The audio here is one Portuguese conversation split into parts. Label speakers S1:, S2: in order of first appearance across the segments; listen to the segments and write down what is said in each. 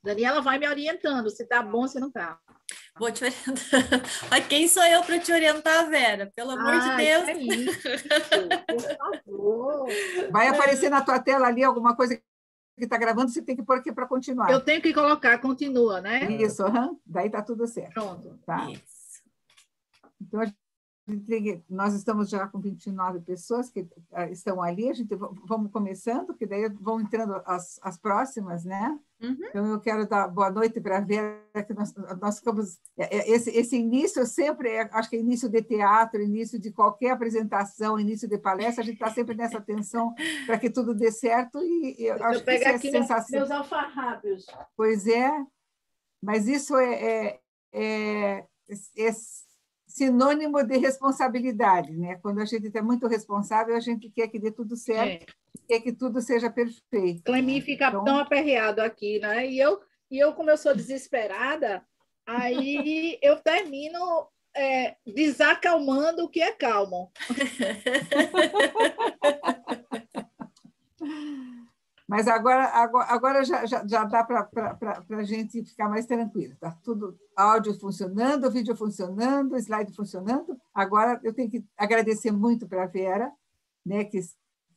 S1: Daniela vai me orientando, se está bom, se não está.
S2: Vou te orientar. Mas quem sou eu para te orientar, Vera? Pelo amor de Deus.
S1: É isso, por favor.
S3: Vai aparecer na tua tela ali alguma coisa que está gravando, você tem que pôr aqui para continuar.
S1: Eu tenho que colocar, continua, né?
S3: Isso, daí está tudo certo.
S1: Pronto.
S3: Tá.
S2: Isso.
S3: Então, nós estamos já com 29 pessoas que estão ali, a gente vamos começando, que daí vão entrando as próximas, né?
S2: Uhum.
S3: Então, eu quero dar boa noite para a Vera, que nós ficamos... Esse início sempre, acho que é início de teatro, início de qualquer apresentação, início de palestra, a gente está sempre nessa tensão para que tudo dê certo, e eu acho que isso é
S1: aqui
S3: sensação.
S1: Meus alfarrábios.
S3: Pois é, mas isso é sinônimo de responsabilidade, né? Quando a gente é muito responsável, a gente quer que dê tudo certo, quer que tudo seja perfeito.
S1: Clemim fica tão aperreado aqui, né? E eu, como eu sou desesperada, aí eu termino desacalmando o que é calmo.
S3: Mas agora já dá para a gente ficar mais tranquilo. Está tudo, áudio funcionando, vídeo funcionando, slide funcionando. Agora eu tenho que agradecer muito para a Vera, né, que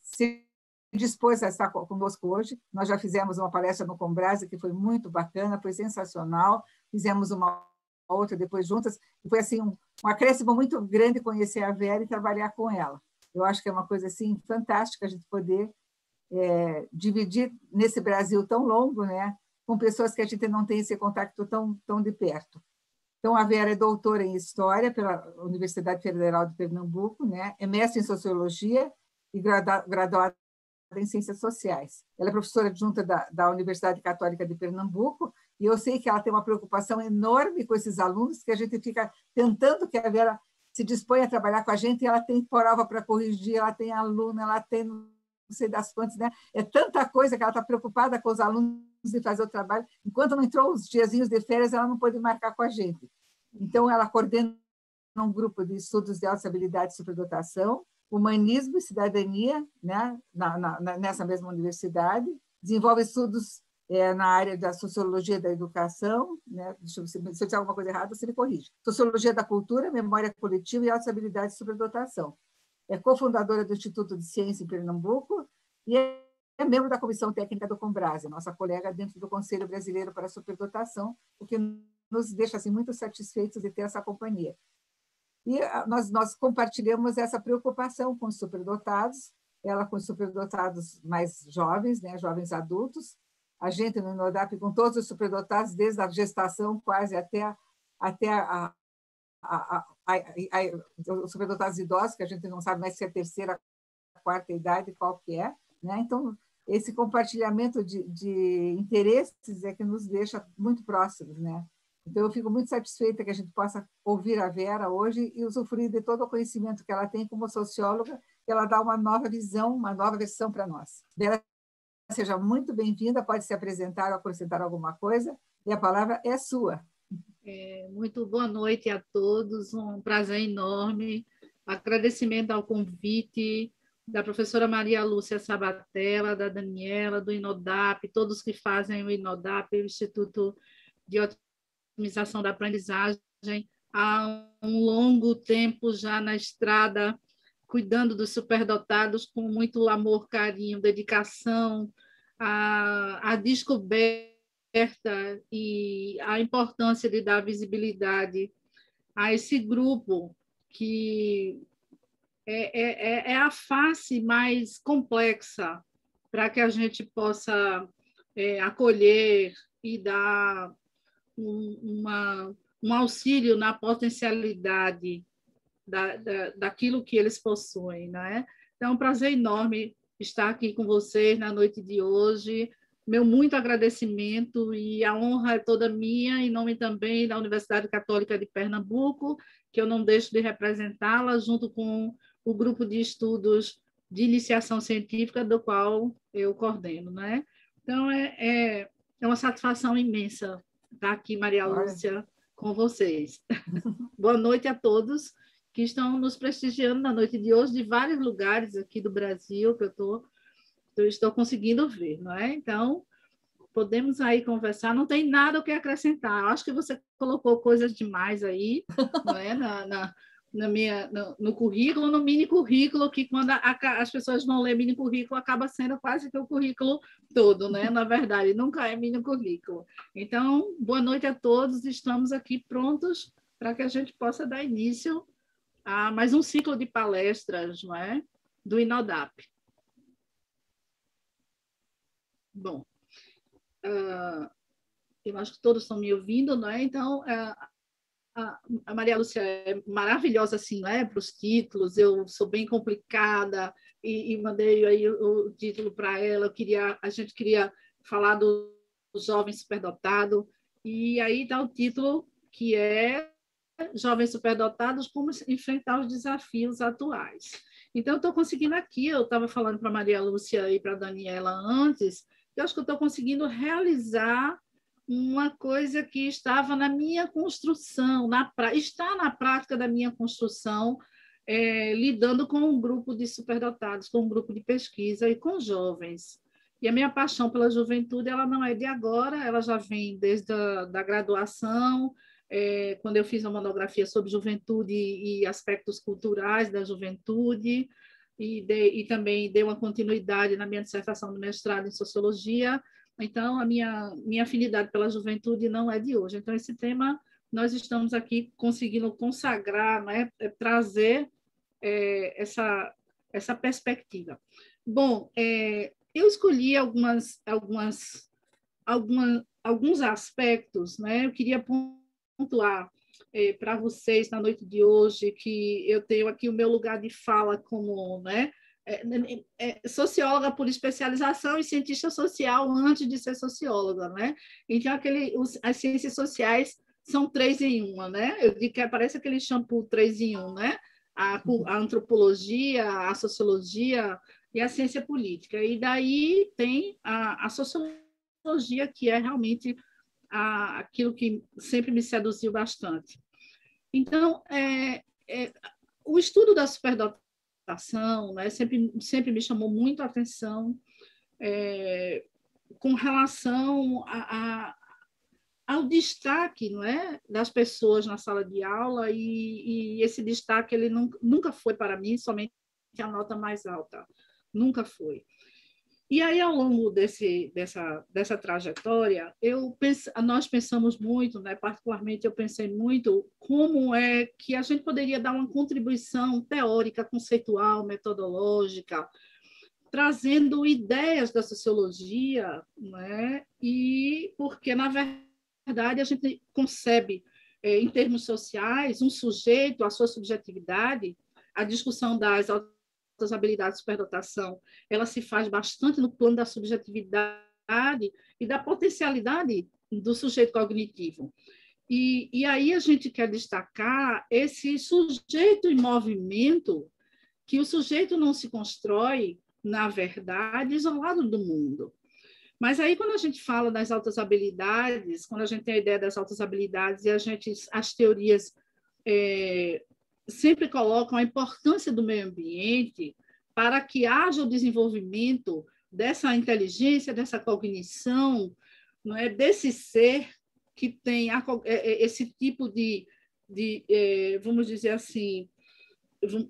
S3: se dispôs a estar conosco hoje. Nós já fizemos uma palestra no Combrasa, que foi muito bacana, foi sensacional. Fizemos uma outra depois juntas, e foi assim, um acréscimo muito grande conhecer a Vera e trabalhar com ela. Eu acho que é uma coisa assim, fantástica a gente poder dividir nesse Brasil tão longo, né, com pessoas que a gente não tem esse contato tão de perto. Então, a Vera é doutora em História pela Universidade Federal de Pernambuco, né, é mestre em Sociologia e graduada em Ciências Sociais. Ela é professora adjunta da Universidade Católica de Pernambuco, e eu sei que ela tem uma preocupação enorme com esses alunos, que a gente fica tentando que a Vera se disponha a trabalhar com a gente, e ela tem prova para corrigir, ela tem aluna, ela tem não sei das quantas, né? É tanta coisa que ela está preocupada com os alunos de fazer o trabalho. Enquanto não entrou os diazinhos de férias, ela não pôde marcar com a gente. Então, ela coordena um grupo de estudos de altas habilidades e superdotação, humanismo e cidadania, né? Nessa mesma universidade, desenvolve estudos na área da sociologia da educação, né? Se eu disser alguma coisa errada, você me corrige. Sociologia da cultura, memória coletiva e altas habilidades e superdotação. É cofundadora do Instituto de Ciência em Pernambuco e é membro da Comissão Técnica do Combrasa, nossa colega dentro do Conselho Brasileiro para a Superdotação, o que nos deixa assim, muito satisfeitos de ter essa companhia. E nós compartilhamos essa preocupação com os superdotados, ela com os superdotados mais jovens, né, jovens adultos, a gente no INODAP com todos os superdotados, desde a gestação quase até os superdotados idosos, que a gente não sabe mais se é a terceira, a quarta idade, qual que é, né? Então, esse compartilhamento de interesses é que nos deixa muito próximos, né? Então, eu fico muito satisfeita que a gente possa ouvir a Vera hoje e usufruir de todo o conhecimento que ela tem como socióloga, que ela dá uma nova visão, uma nova versão para nós. Vera, seja muito bem-vinda, pode se apresentar ou acrescentar alguma coisa, e a palavra é sua.
S1: Muito boa noite a todos, um prazer enorme, agradecimento ao convite da professora Maria Lúcia Sabatella, da Daniela, do INODAP, todos que fazem o INODAP, o Instituto de Otimização da Aprendizagem, há um longo tempo já na estrada, cuidando dos superdotados com muito amor, carinho, dedicação, a descoberta e a importância de dar visibilidade a esse grupo que é a face mais complexa para que a gente possa acolher e dar um auxílio na potencialidade daquilo que eles possuem, né? Então, é um prazer enorme estar aqui com vocês na noite de hoje. Meu muito agradecimento e a honra é toda minha, em nome também da Universidade Católica de Pernambuco, que eu não deixo de representá-la, junto com o grupo de estudos de iniciação científica, do qual eu coordeno, né? Então, é uma satisfação imensa estar aqui, Maria Lúcia, com vocês. Boa noite a todos que estão nos prestigiando na noite de hoje, de vários lugares aqui do Brasil, que eu estou conseguindo ver, não é? Então, podemos aí conversar, não tem nada o que acrescentar. Eu acho que você colocou coisas demais aí, não é? No currículo, no mini currículo, que quando as pessoas vão ler mini currículo, acaba sendo quase que o currículo todo, né? Na verdade, nunca é mini currículo. Então, boa noite a todos, estamos aqui prontos para que a gente possa dar início a mais um ciclo de palestras, não é? Do INODAP. Bom, eu acho que todos estão me ouvindo, não é? Então, a Maria Lúcia é maravilhosa assim, né, para os títulos. Eu sou bem complicada e mandei aí o título para ela. A gente queria falar do jovem superdotado e aí dá o título que é Jovens Superdotados, como enfrentar os desafios atuais. Então, eu estou conseguindo aqui, eu estava falando para a Maria Lúcia e para a Daniela antes, eu acho que eu estou conseguindo realizar uma coisa que estava na minha construção, está na prática da minha construção, lidando com um grupo de superdotados, com um grupo de pesquisa e com jovens. E a minha paixão pela juventude, ela não é de agora, ela já vem desde a graduação, quando eu fiz uma monografia sobre juventude e aspectos culturais da juventude, e também dei uma continuidade na minha dissertação do mestrado em sociologia. Então, a minha afinidade pela juventude não é de hoje. Então, esse tema nós estamos aqui conseguindo consagrar, né, trazer essa perspectiva. Bom, eu escolhi alguns aspectos, né? Eu queria pontuar para vocês na noite de hoje que eu tenho aqui o meu lugar de fala como, né, socióloga por especialização e cientista social antes de ser socióloga, né? Então, as ciências sociais são 3 em 1, né? Eu digo que parece aquele shampoo 3 em 1, né? A antropologia, a sociologia e a ciência política. E daí tem a sociologia, que é realmente aquilo que sempre me seduziu bastante. Então, o estudo da superdotação, né, sempre me chamou muito a atenção com relação ao destaque, não é, das pessoas na sala de aula, e esse destaque ele nunca foi para mim somente a nota mais alta, nunca foi. E aí, ao longo dessa trajetória, nós pensamos muito, né? Particularmente eu pensei muito como é que a gente poderia dar uma contribuição teórica, conceitual, metodológica, trazendo ideias da sociologia, né? E porque, na verdade, a gente concebe, em termos sociais, um sujeito, a sua subjetividade, a discussão das habilidades de superdotação, ela se faz bastante no plano da subjetividade e da potencialidade do sujeito cognitivo. E aí a gente quer destacar esse sujeito em movimento, que o sujeito não se constrói, na verdade, isolado do mundo. Mas aí, quando a gente fala das altas habilidades, quando a gente tem a ideia das altas habilidades, e as teorias sempre colocam a importância do meio ambiente para que haja o desenvolvimento dessa inteligência, dessa cognição, não é, desse ser que tem esse tipo vamos dizer assim,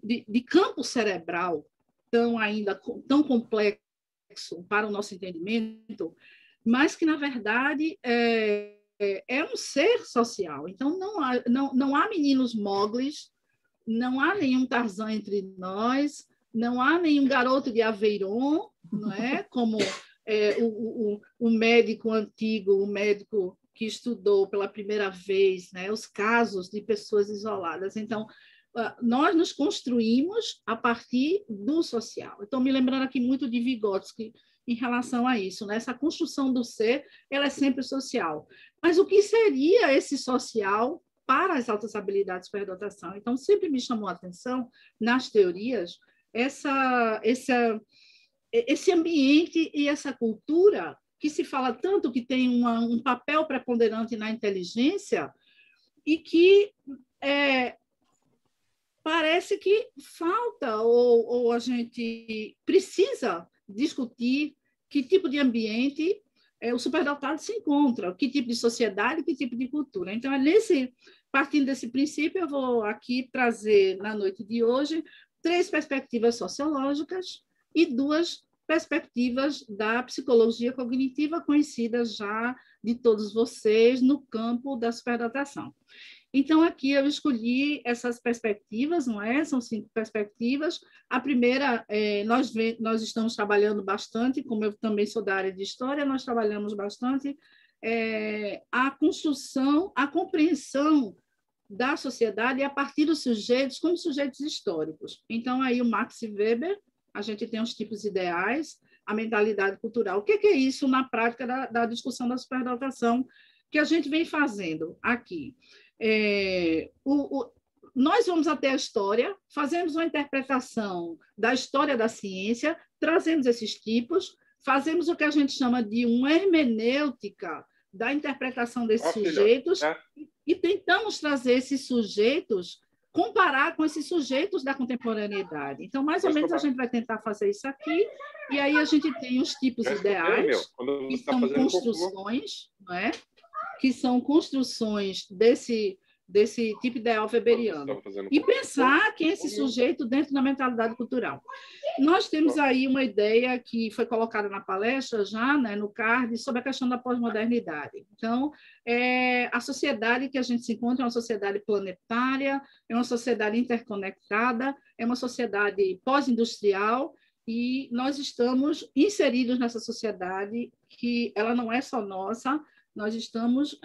S1: de campo cerebral tão complexo para o nosso entendimento, mas que, na verdade, é um ser social. Então, não há meninos moglis, não há nenhum Tarzan entre nós, não há nenhum garoto de Aveyron, não é? Como o médico antigo, o médico que estudou pela primeira vez, né, os casos de pessoas isoladas. Então, nós nos construímos a partir do social. Estou me lembrando aqui muito de Vygotsky em relação a isso, né? Essa construção do ser, ela é sempre social. Mas o que seria esse social para as altas habilidades de superdotação? Então, sempre me chamou a atenção, nas teorias, esse ambiente e essa cultura que se fala tanto que tem um papel preponderante na inteligência e que parece que falta ou a gente precisa discutir que tipo de ambiente o superdotado se encontra, que tipo de sociedade, que tipo de cultura. Então, partindo desse princípio, eu vou aqui trazer, na noite de hoje, 3 perspectivas sociológicas e 2 perspectivas da psicologia cognitiva, conhecidas já de todos vocês no campo da superdotação. Então, aqui eu escolhi essas perspectivas, não é? São 5 perspectivas. A primeira, nós estamos trabalhando bastante, como eu também sou da área de história, nós trabalhamos bastante a construção, a compreensão da sociedade a partir dos sujeitos como sujeitos históricos. Então, aí o Max Weber, a gente tem os tipos ideais, a mentalidade cultural. O que é isso na prática da discussão da superdotação que a gente vem fazendo aqui? Nós vamos até a história, fazemos uma interpretação da história da ciência, trazemos esses tipos, fazemos o que a gente chama de uma hermenêutica da interpretação desses sujeitos e tentamos trazer esses sujeitos, comparar com esses sujeitos da contemporaneidade. Então, mais ou menos, a gente vai tentar fazer isso aqui, e aí a gente tem os tipos ideais, que são construções, não é? Que são construções desse tipo ideal weberiano. E pensar quem é esse sujeito dentro da mentalidade cultural. Nós temos aí uma ideia que foi colocada na palestra já, né, no card, sobre a questão da pós-modernidade. Então, a sociedade que a gente se encontra é uma sociedade planetária, é uma sociedade interconectada, é uma sociedade pós-industrial, e nós estamos inseridos nessa sociedade que ela não é só nossa, nós estamos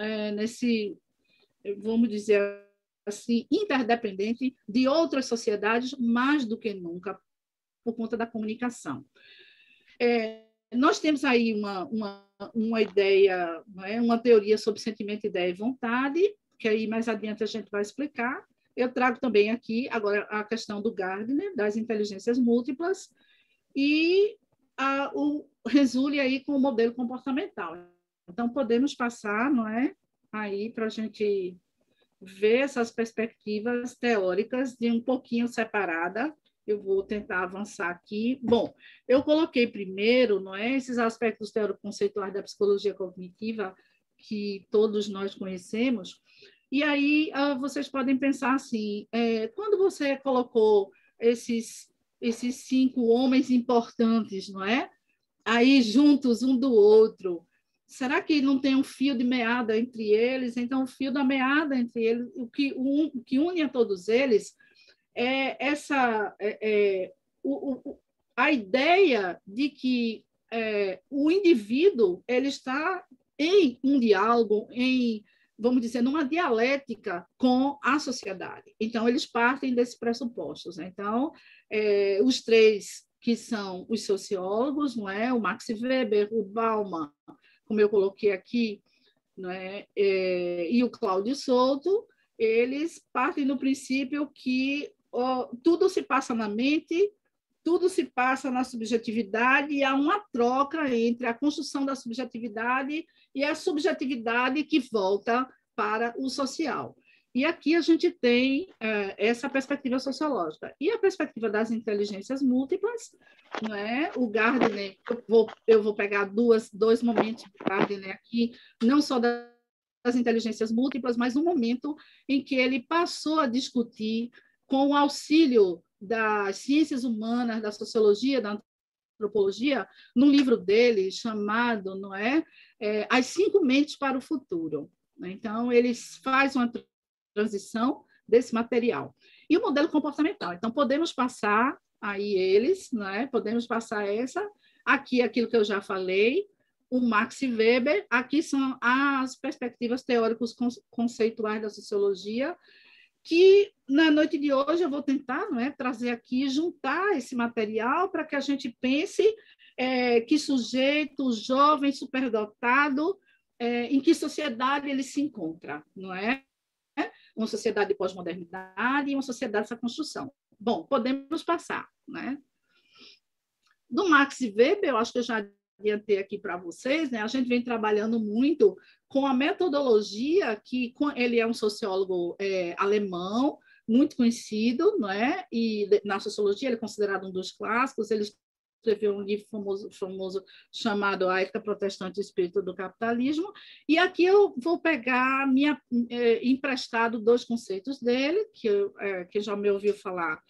S1: vamos dizer assim, interdependente de outras sociedades mais do que nunca, por conta da comunicação. Nós temos aí uma ideia, não é? Uma teoria sobre sentimento, ideia e vontade, que aí mais adiante a gente vai explicar. Eu trago também aqui agora a questão do Gardner, das inteligências múltiplas, e o Resule aí com o modelo comportamental. Então, podemos passar, não é? Aí para a gente ver essas perspectivas teóricas de um pouquinho separada. Eu vou tentar avançar aqui. Bom, eu coloquei primeiro, não é, esses aspectos teórico-conceituais da psicologia cognitiva que todos nós conhecemos. E aí vocês podem pensar assim, quando você colocou esses 5 homens importantes, não é? Aí juntos um do outro, será que não tem um fio de meada entre eles? Então, o fio da meada entre eles, o que une a todos eles é a ideia de que o indivíduo ele está em um diálogo, vamos dizer, numa dialética com a sociedade. Então, eles partem desses pressupostos. Então, os 3 que são os sociólogos, não é? O Max Weber, o Bauman, como eu coloquei aqui, não é? E o Cláudio Souto, eles partem do princípio que tudo se passa na mente, tudo se passa na subjetividade, e há uma troca entre a construção da subjetividade e a subjetividade que volta para o social. E aqui a gente tem essa perspectiva sociológica. E a perspectiva das inteligências múltiplas, não é? O Gardner, eu vou pegar dois momentos do Gardner aqui, não só das inteligências múltiplas, mas um momento em que ele passou a discutir, com o auxílio das ciências humanas, da sociologia, da antropologia, num livro dele chamado, não é? As 5 Mentes para o Futuro. Então, ele faz uma transição desse material. E o modelo comportamental. Então, podemos passar aí eles, né? Podemos passar aqui aquilo que eu já falei, o Max Weber, aqui são as perspectivas teóricos conceituais da sociologia, que na noite de hoje eu vou tentar, não é, trazer aqui, juntar esse material para que a gente pense que sujeito, jovem, superdotado, em que sociedade ele se encontra, não é? Uma sociedade de pós-modernidade e uma sociedade dessa construção. Bom, podemos passar, né? Do Max Weber, eu acho que eu já adiantei aqui para vocês, né? A gente vem trabalhando muito com a metodologia que ele é um sociólogo alemão, muito conhecido, não é? E na sociologia ele é considerado um dos clássicos, ele escreveu um livro famoso chamado A Ética Protestante e o Espírito do Capitalismo, e aqui eu vou pegar emprestado 2 conceitos dele, que já me ouviu falar.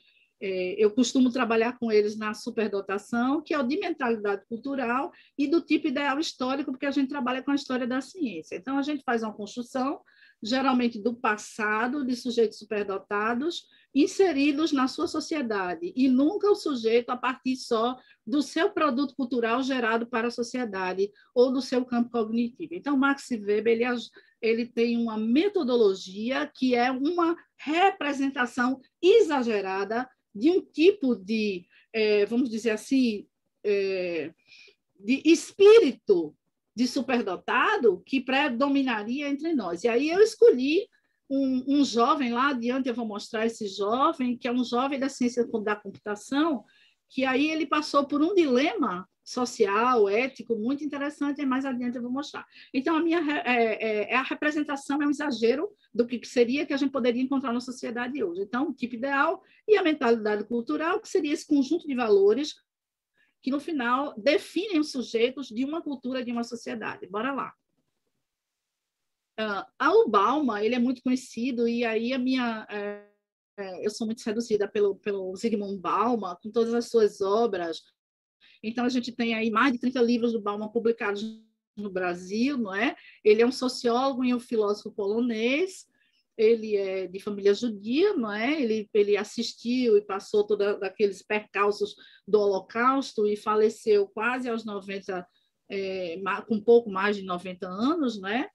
S1: Eu costumo trabalhar com eles na superdotação, que é o de mentalidade cultural e do tipo ideal histórico, porque a gente trabalha com a história da ciência. Então, a gente faz uma construção, geralmente do passado, de sujeitos superdotados, inseridos na sua sociedade, e nunca o sujeito a partir só do seu produto cultural gerado para a sociedade ou do seu campo cognitivo. Então, Max Weber ele tem uma metodologia que é uma representação exagerada de um tipo de, vamos dizer assim, de espírito de superdotado que predominaria entre nós. E aí eu escolhi um jovem lá adiante, eu vou mostrar esse jovem, que é um jovem da ciência da computação, que aí ele passou por um dilema social, ético, muito interessante, e mais adiante eu vou mostrar. Então, a representação é um exagero do que seria que a gente poderia encontrar na sociedade hoje. Então, o tipo ideal e a mentalidade cultural, que seria esse conjunto de valores que, no final, definem os sujeitos de uma cultura, de uma sociedade. Bora lá. O Bauman, ele é muito conhecido, e aí eu sou muito seduzida pelo Zygmunt Bauman, com todas as suas obras. Então, a gente tem aí mais de 30 livros do Bauman publicados no Brasil, não é? Ele é um sociólogo e um filósofo polonês, ele é de família judia, não é? Ele assistiu e passou todos aqueles percalços do Holocausto e faleceu quase aos 90, com um pouco mais de 90 anos, né?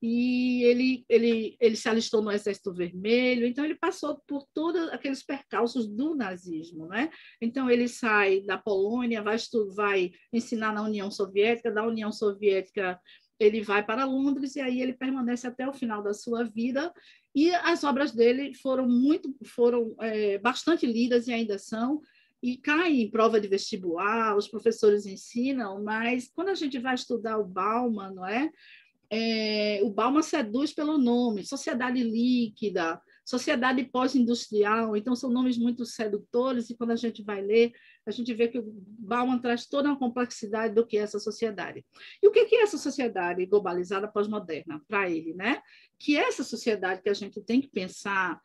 S1: E ele se alistou no Exército Vermelho, então ele passou por todos aqueles percalços do nazismo, né? Então ele sai da Polônia, vai ensinar na União Soviética, da União Soviética ele vai para Londres e aí ele permanece até o final da sua vida, e as obras dele foram bastante lidas e ainda são, e caem em prova de vestibular, os professores ensinam, mas quando a gente vai estudar o Bauman, não é? O Bauman seduz pelo nome, sociedade líquida, sociedade pós-industrial, então são nomes muito sedutores, e quando a gente vai ler, a gente vê que o Bauman traz toda uma complexidade do que é essa sociedade. E o que é essa sociedade globalizada pós-moderna para ele, né? Que é essa sociedade que a gente tem que pensar,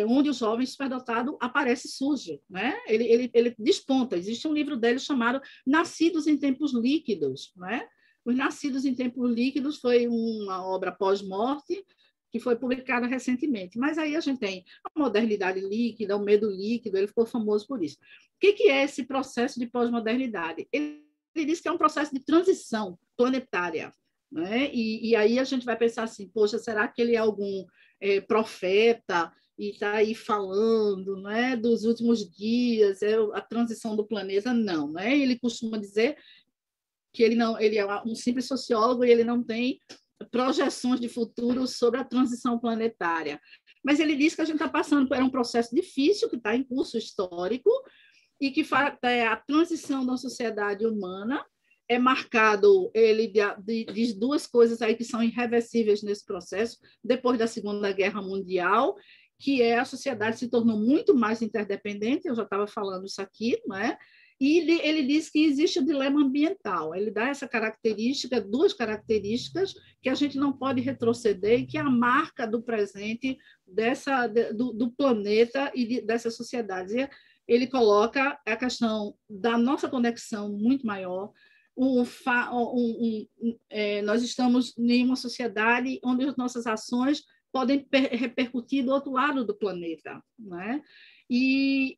S1: onde o jovem superdotado aparece, surge, né? Ele desponta. Existe um livro dele chamado Nascidos em Tempos Líquidos, né? Os Nascidos em Tempos Líquidos foi uma obra pós-morte que foi publicada recentemente. Mas aí a gente tem a modernidade líquida, o medo líquido, ele ficou famoso por isso. O que é esse processo de pós-modernidade? Ele diz que é um processo de transição planetária, né? E aí a gente vai pensar assim, poxa, será que ele é algum profeta e está aí falando, né, dos últimos dias, a transição do planeta? Não, né? Ele costuma dizer que ele é um simples sociólogo e ele não tem projeções de futuro sobre a transição planetária. Mas ele diz que a gente está passando por um processo difícil, que está em curso histórico, e que a transição da sociedade humana é marcado, ele diz 2 coisas aí que são irreversíveis nesse processo, depois da Segunda Guerra Mundial, que a sociedade se tornou muito mais interdependente, eu já estava falando isso aqui, não é? E ele diz que existe o dilema ambiental. Ele dá essa característica, 2 características que a gente não pode retroceder, e que é a marca do presente do planeta e dessa sociedade. Ele coloca a questão da nossa conexão muito maior. Nós estamos em uma sociedade onde as nossas ações podem repercutir do outro lado do planeta, não é? E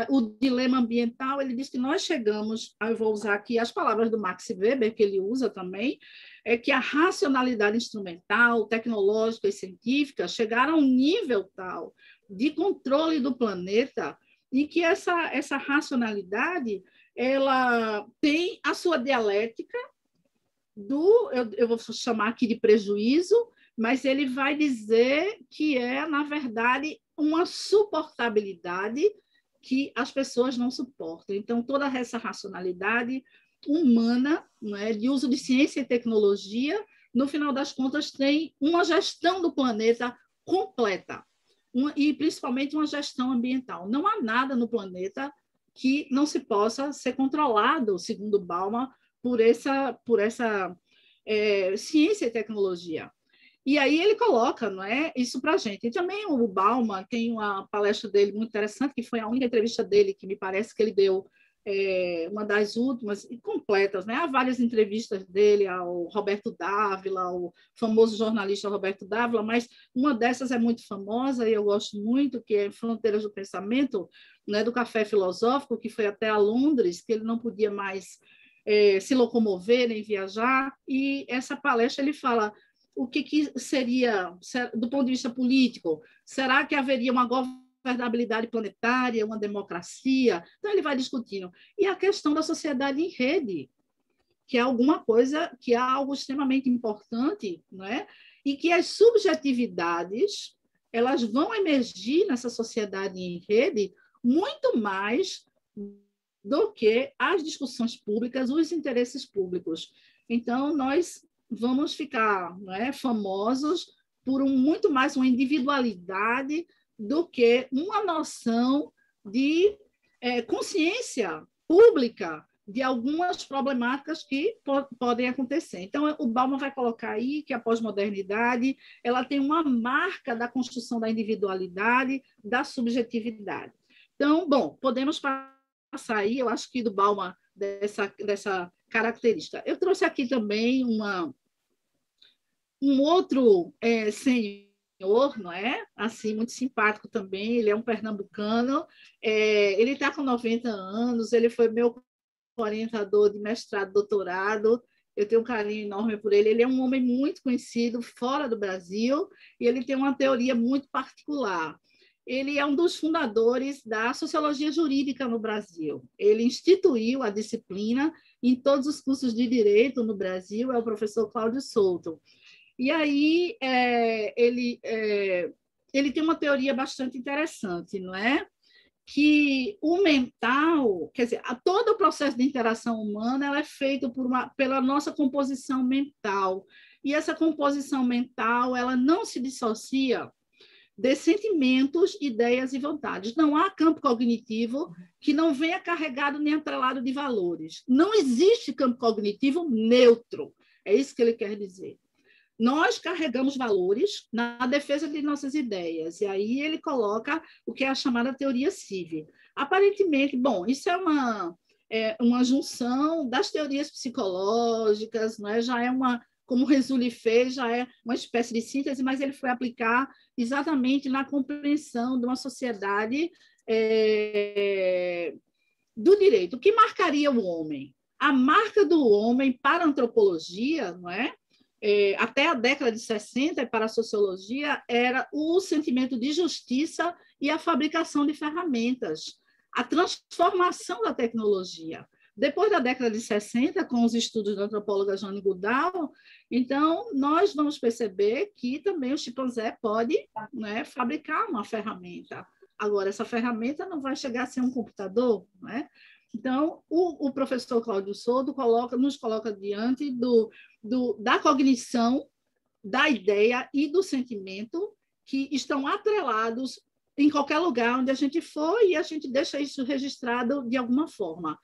S1: o dilema ambiental, ele diz que nós chegamos, eu vou usar aqui as palavras do Max Weber, que ele usa também, é que a racionalidade instrumental, tecnológica e científica chegaram a um nível tal de controle do planeta, em que essa racionalidade ela tem a sua dialética eu vou chamar aqui de prejuízo, mas ele vai dizer que na verdade, uma suportabilidade que as pessoas não suportam. Então, toda essa racionalidade humana, né, de uso de ciência e tecnologia, no final das contas, tem uma gestão do planeta completa, e principalmente uma gestão ambiental. Não há nada no planeta que não se possa ser controlado, segundo Bauman, por essa ciência e tecnologia. E aí ele coloca, não é, isso para a gente. E também o Bauman tem uma palestra dele muito interessante, que foi a única entrevista dele que me parece que ele deu, uma das últimas e completas, né? Há várias entrevistas dele ao Roberto Dávila, ao famoso jornalista Roberto Dávila, mas uma dessas é muito famosa e eu gosto muito, que é Fronteiras do Pensamento, né, do Café Filosófico, que foi até a Londres, que ele não podia mais se locomover nem viajar, e essa palestra ele fala o que seria, do ponto de vista político, será que haveria uma governabilidade planetária, uma democracia? Então, ele vai discutindo. E a questão da sociedade em rede, que é alguma coisa, que é algo extremamente importante, não é? E que as subjetividades elas vão emergir nessa sociedade em rede muito mais do que as discussões públicas, os interesses públicos. Então, nós vamos ficar, não é, famosos por muito mais uma individualidade do que uma noção de consciência pública de algumas problemáticas que podem acontecer. Então, o Bauman vai colocar aí que a pós-modernidade ela tem uma marca da construção da individualidade, da subjetividade. Então, bom, podemos passar aí, eu acho que do Bauman, dessa característica. Eu trouxe aqui também um outro senhor, não é? Assim, muito simpático também, ele é um pernambucano, ele está com 90 anos, ele foi meu orientador de mestrado, doutorado, eu tenho um carinho enorme por ele, ele é um homem muito conhecido fora do Brasil e ele tem uma teoria muito particular. Ele é um dos fundadores da sociologia jurídica no Brasil. Ele instituiu a disciplina em todos os cursos de direito no Brasil, é o professor Cláudio Souto. E aí ele tem uma teoria bastante interessante, não é? Que o mental, quer dizer, todo o processo de interação humana ela é feito pela nossa composição mental. E essa composição mental ela não se dissocia de sentimentos, ideias e vontades. Não há campo cognitivo que não venha carregado nem atrelado de valores. Não existe campo cognitivo neutro. É isso que ele quer dizer. Nós carregamos valores na defesa de nossas ideias, e aí ele coloca o que é a chamada teoria CIV. Aparentemente, bom, isso é uma junção das teorias psicológicas, não é? Já é como o Resuli fez, já é uma espécie de síntese, mas ele foi aplicar exatamente na compreensão de uma sociedade do direito. O que marcaria o homem? A marca do homem para a antropologia, não é? Até a década de 60, para a sociologia, era o sentimento de justiça e a fabricação de ferramentas, a transformação da tecnologia. Depois da década de 60, com os estudos da antropóloga Jane Goodall, então, nós vamos perceber que também o chimpanzé pode, né, fabricar uma ferramenta. Agora, essa ferramenta não vai chegar a ser um computador, não é? Então, o professor Cláudio Souto nos coloca diante da cognição, da ideia e do sentimento que estão atrelados em qualquer lugar onde a gente for e a gente deixa isso registrado de alguma forma.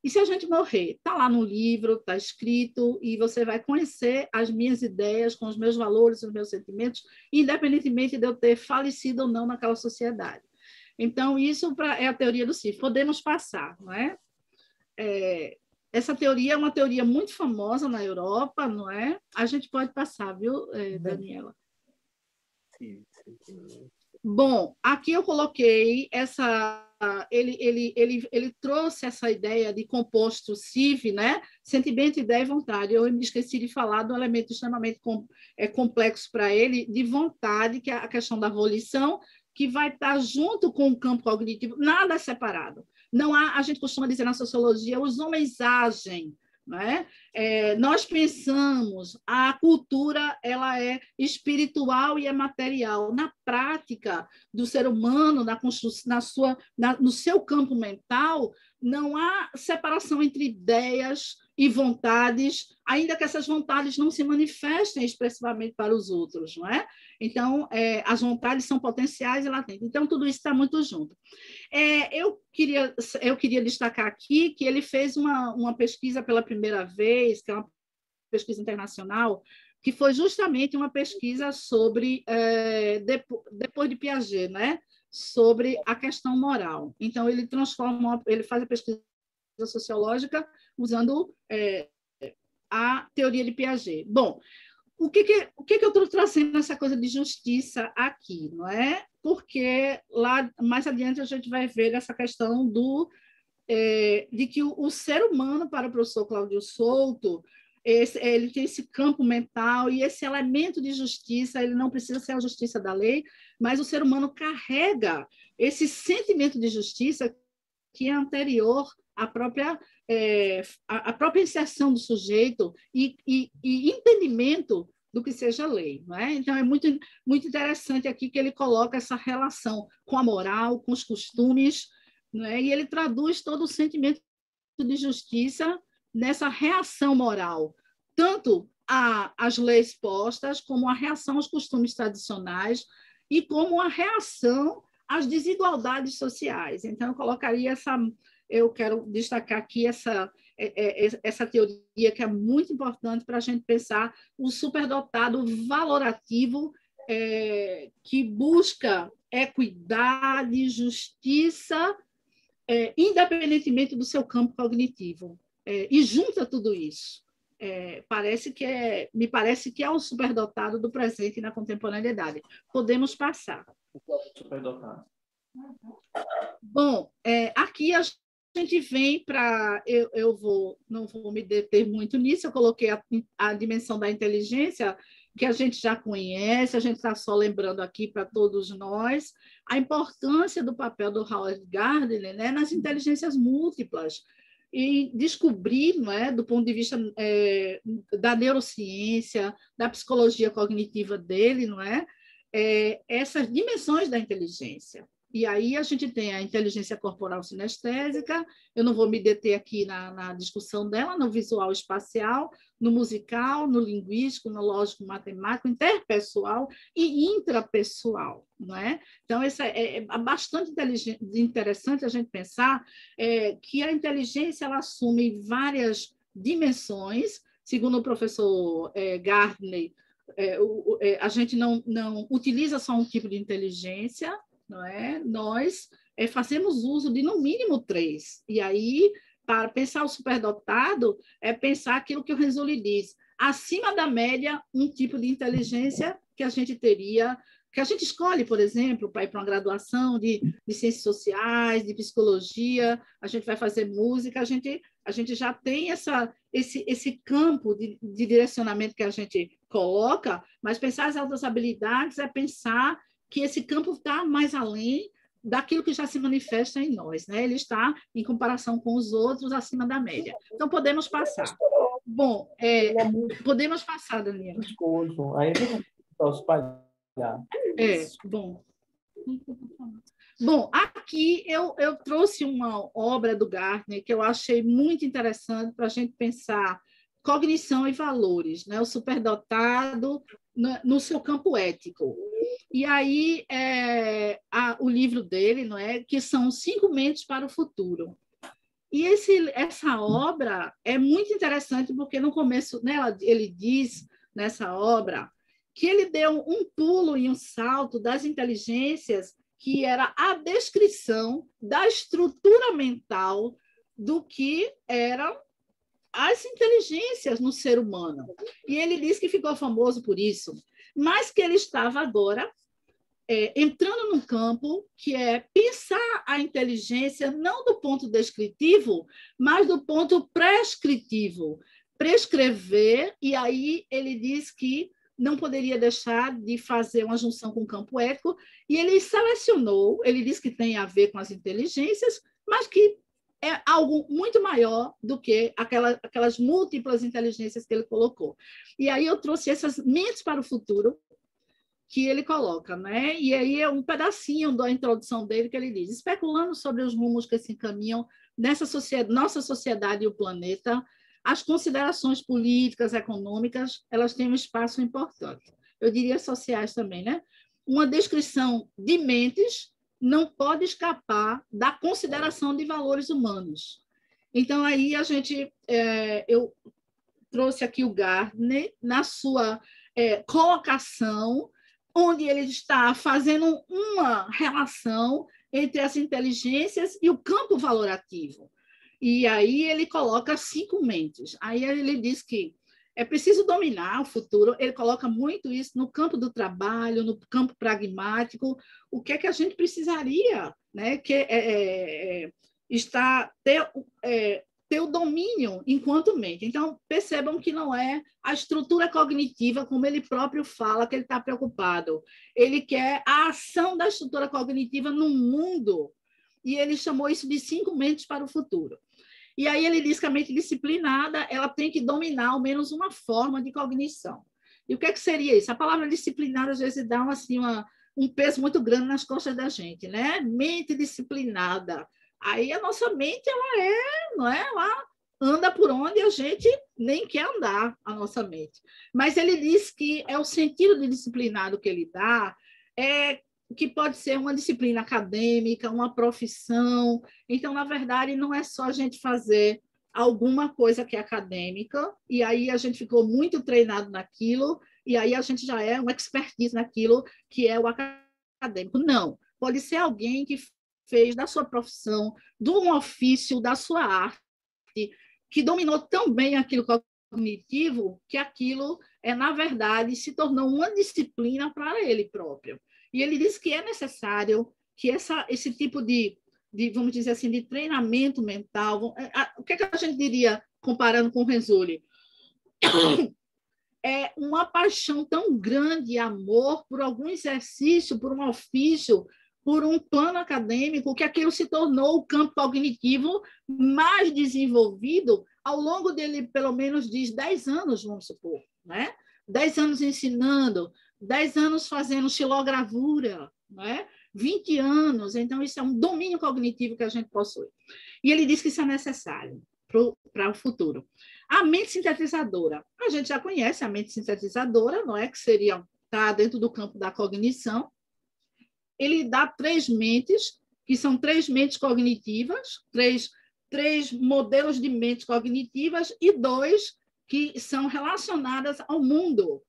S1: E se a gente morrer, está lá no livro, está escrito, e você vai conhecer as minhas ideias com os meus valores, os meus sentimentos, independentemente de eu ter falecido ou não naquela sociedade. Então, isso é a teoria do CIV. Podemos passar, não é? Essa teoria é uma teoria muito famosa na Europa, não é? A gente pode passar, viu, Daniela?
S4: Sim, sim.
S1: Bom, aqui eu coloquei ele trouxe essa ideia de composto CIV, né? Sentimento, ideia e vontade. Eu me esqueci de falar do elemento extremamente complexo para ele, de vontade, que é a questão da volição, que vai estar junto com o campo cognitivo, nada é separado. Não há, a gente costuma dizer na sociologia, os homens agem, não é? Nós pensamos, a cultura ela é espiritual e é material. Na prática do ser humano, na construção, no seu campo mental, não há separação entre ideias e vontades, ainda que essas vontades não se manifestem expressivamente para os outros, não é? Então, as vontades são potenciais e latentes. Então, tudo isso está muito junto. Eu queria destacar aqui que ele fez uma pesquisa pela primeira vez, que é uma pesquisa internacional, que foi justamente uma pesquisa sobre, depois de Piaget, né? Sobre a questão moral. Então, ele faz a pesquisa sociológica usando a teoria de Piaget. Bom, o que eu estou trazendo essa coisa de justiça aqui, não é? Porque lá mais adiante a gente vai ver essa questão de que o ser humano, para o professor Cláudio Souto, ele tem esse campo mental e esse elemento de justiça, ele não precisa ser a justiça da lei, mas o ser humano carrega esse sentimento de justiça que é anterior à própria inserção do sujeito e entendimento do que seja lei. Não é? Então, é muito, muito interessante aqui que ele coloca essa relação com a moral, com os costumes, não é? E ele traduz todo o sentimento de justiça nessa reação moral, tanto às leis postas, como a reação aos costumes tradicionais e como a reação às desigualdades sociais. Então, eu quero destacar aqui essa teoria que é muito importante para a gente pensar o superdotado valorativo que busca equidade, justiça, independentemente do seu campo cognitivo, e junta tudo isso. Me parece que é o superdotado do presente e na contemporaneidade. Podemos passar.
S4: Superdotado.
S1: Bom, aqui a gente vem para... não vou me deter muito nisso, eu coloquei a dimensão da inteligência, que a gente já conhece, a gente está só lembrando aqui para todos nós, a importância do papel do Howard Gardner, né, nas inteligências múltiplas, e descobrir, não é, do ponto de vista da neurociência, da psicologia cognitiva dele, não é, essas dimensões da inteligência. E aí a gente tem a inteligência corporal sinestésica, eu não vou me deter aqui na discussão dela, no visual espacial, no musical, no linguístico, no lógico matemático, interpessoal e intrapessoal. Não é? Então, isso é bastante interessante a gente pensar que a inteligência ela assume várias dimensões, segundo o professor Gardner, a gente não utiliza só um tipo de inteligência, não é? Nós fazemos uso de, no mínimo, 3. E aí, para pensar o superdotado, é pensar aquilo que o Renzo diz. Acima da média, um tipo de inteligência que a gente teria, que a gente escolhe, por exemplo, para ir para uma graduação de ciências sociais, de psicologia, a gente vai fazer música, a gente já tem esse campo de direcionamento que a gente coloca, mas pensar as altas habilidades é pensar que esse campo está mais além daquilo que já se manifesta em nós, né? Ele está, em comparação com os outros, acima da média. Então, podemos passar. Bom, podemos passar, Daniel.
S4: Discurso. Aí eu espalhar.
S1: Bom. Bom, aqui eu trouxe uma obra do Gardner que eu achei muito interessante para a gente pensar cognição e valores, né? O superdotado no seu campo ético. E aí, o livro dele, não é, que são 5 mentes para o futuro. E essa obra é muito interessante, porque no começo, né, ele diz, nessa obra, que ele deu um pulo e um salto das inteligências, que era a descrição da estrutura mental do que eram as inteligências no ser humano. E ele diz que ficou famoso por isso, mas que ele estava agora entrando num campo que é pensar a inteligência não do ponto descritivo, mas do ponto prescritivo. Prescrever, e aí ele diz que não poderia deixar de fazer uma junção com o campo ético, e ele selecionou, ele diz que tem a ver com as inteligências, mas que é algo muito maior do que aquelas múltiplas inteligências que ele colocou. E aí eu trouxe essas mentes para o futuro que ele coloca, né? E aí é um pedacinho da introdução dele que ele diz: especulando sobre os rumos que se encaminham nessa nossa sociedade e o planeta, as considerações políticas, econômicas, elas têm um espaço importante. Eu diria sociais também, né? Uma descrição de mentes não pode escapar da consideração de valores humanos. Então, aí eu trouxe aqui o Gardner na sua colocação, onde ele está fazendo uma relação entre as inteligências e o campo valorativo. E aí ele coloca 5 mentes. Aí ele diz que é preciso dominar o futuro. Ele coloca muito isso no campo do trabalho, no campo pragmático. O que é que a gente precisaria, né? Ter o domínio enquanto mente. Então, percebam que não é a estrutura cognitiva, como ele próprio fala, que ele está preocupado. Ele quer a ação da estrutura cognitiva no mundo, e ele chamou isso de 5 mentes para o futuro. E aí ele diz que a mente disciplinada ela tem que dominar ao menos uma forma de cognição. E o que é que seria isso? A palavra disciplinada, às vezes, dá um peso muito grande nas costas da gente, né? Mente disciplinada. Aí a nossa mente, ela anda por onde a gente nem quer andar, a nossa mente. Mas ele diz que é o sentido de disciplinado que ele dá, que pode ser uma disciplina acadêmica, uma profissão. Então, na verdade, não é só a gente fazer alguma coisa que é acadêmica, e aí a gente ficou muito treinado naquilo, e aí a gente já é uma expertise naquilo que é o acadêmico. Não, pode ser alguém que fez da sua profissão, de um ofício, da sua arte, que dominou tão bem aquilo cognitivo, que aquilo, na verdade, se tornou uma disciplina para ele próprio. E ele diz que é necessário que esse tipo de, vamos dizer assim, de treinamento mental, o que é que a gente diria, comparando com o Renzulli? É uma paixão tão grande, amor por algum exercício, por um ofício, por um plano acadêmico, que aquilo se tornou o campo cognitivo mais desenvolvido ao longo dele, pelo menos, diz 10 anos, vamos supor, né? 10 anos ensinando, 10 anos fazendo xilogravura, né? 20 anos. Então, isso é um domínio cognitivo que a gente possui. E ele diz que isso é necessário para o futuro. A mente sintetizadora. A gente já conhece a mente sintetizadora, não é? Que seria tá dentro do campo da cognição. Ele dá 3 mentes, que são 3 mentes cognitivas, três modelos de mentes cognitivas e 2 que são relacionadas ao mundo.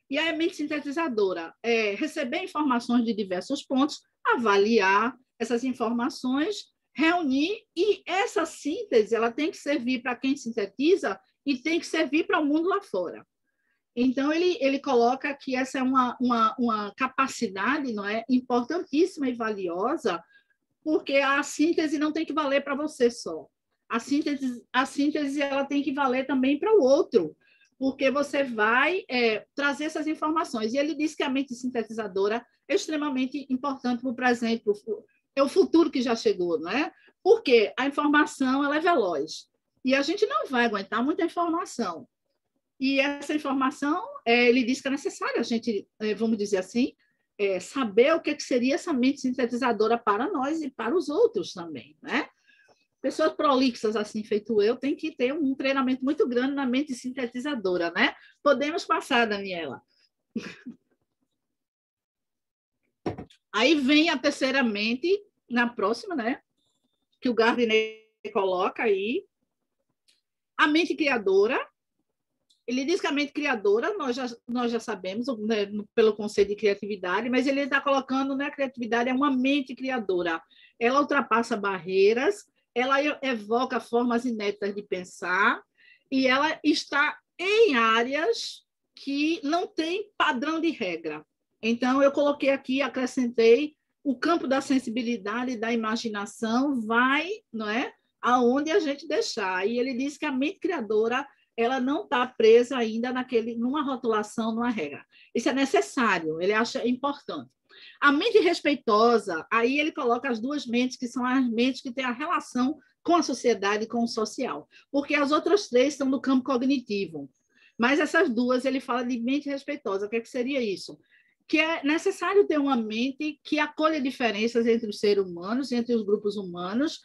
S1: E a mente sintetizadora é receber informações de diversos pontos, avaliar essas informações, reunir, e essa síntese ela tem que servir para quem sintetiza e tem que servir para o mundo lá fora. Então, ele coloca que essa é uma capacidade, não é, importantíssima e valiosa, porque a síntese não tem que valer para você só. A síntese ela tem que valer também para o outro, porque você vai trazer essas informações. E ele diz que a mente sintetizadora é extremamente importante para o presente, é o futuro que já chegou, não é? Porque a informação ela é veloz, e a gente não vai aguentar muita informação. E essa informação, ele diz que é necessário a gente, vamos dizer assim, saber o que seria essa mente sintetizadora para nós e para os outros também, né? Pessoas prolixas, assim, feito eu, tem que ter um treinamento muito grande na mente sintetizadora, né? Podemos passar, Daniela. Aí vem a terceira mente, na próxima, né? Que o Gardner coloca aí. A mente criadora. Ele diz que a mente criadora, nós já sabemos, né, pelo conceito de criatividade, mas ele está colocando, né, a criatividade é uma mente criadora. Ela ultrapassa barreiras, ela evoca formas inéditas de pensar, e ela está em áreas que não tem padrão de regra. Então, eu coloquei aqui, acrescentei, o campo da sensibilidade e da imaginação vai, não é, aonde a gente deixar. E ele diz que a mente criadora ela não está presa ainda numa rotulação, numa regra. Isso é necessário, ele acha importante. A mente respeitosa, aí ele coloca as 2 mentes, que são as mentes que têm a relação com a sociedade e com o social, porque as outras 3 estão no campo cognitivo. Mas essas 2, ele fala de mente respeitosa. O que seria isso? Que é necessário ter uma mente que acolha diferenças entre os seres humanos, entre os grupos humanos,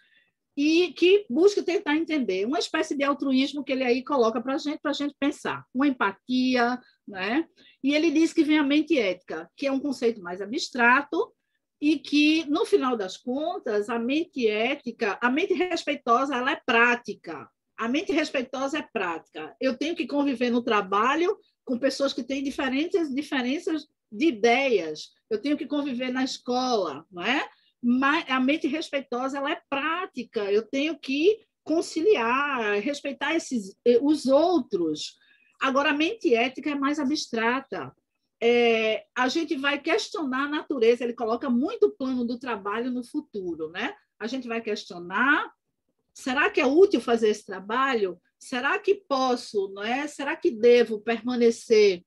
S1: e que busca tentar entender, uma espécie de altruísmo que ele aí coloca para a gente pensar, uma empatia, né? E ele diz que vem a mente ética, que é um conceito mais abstrato, e que, no final das contas, a mente ética, a mente respeitosa, ela é prática. A mente respeitosa é prática. Eu tenho que conviver no trabalho com pessoas que têm diferenças de ideias. Eu tenho que conviver na escola, não é? Mas a mente respeitosa, ela é prática. Eu tenho que conciliar, respeitar os outros. Agora, a mente ética é mais abstrata. A gente vai questionar a natureza, ele coloca muito o plano do trabalho no futuro, né? A gente vai questionar, será que é útil fazer esse trabalho? Será que posso, não é? Será que devo permanecer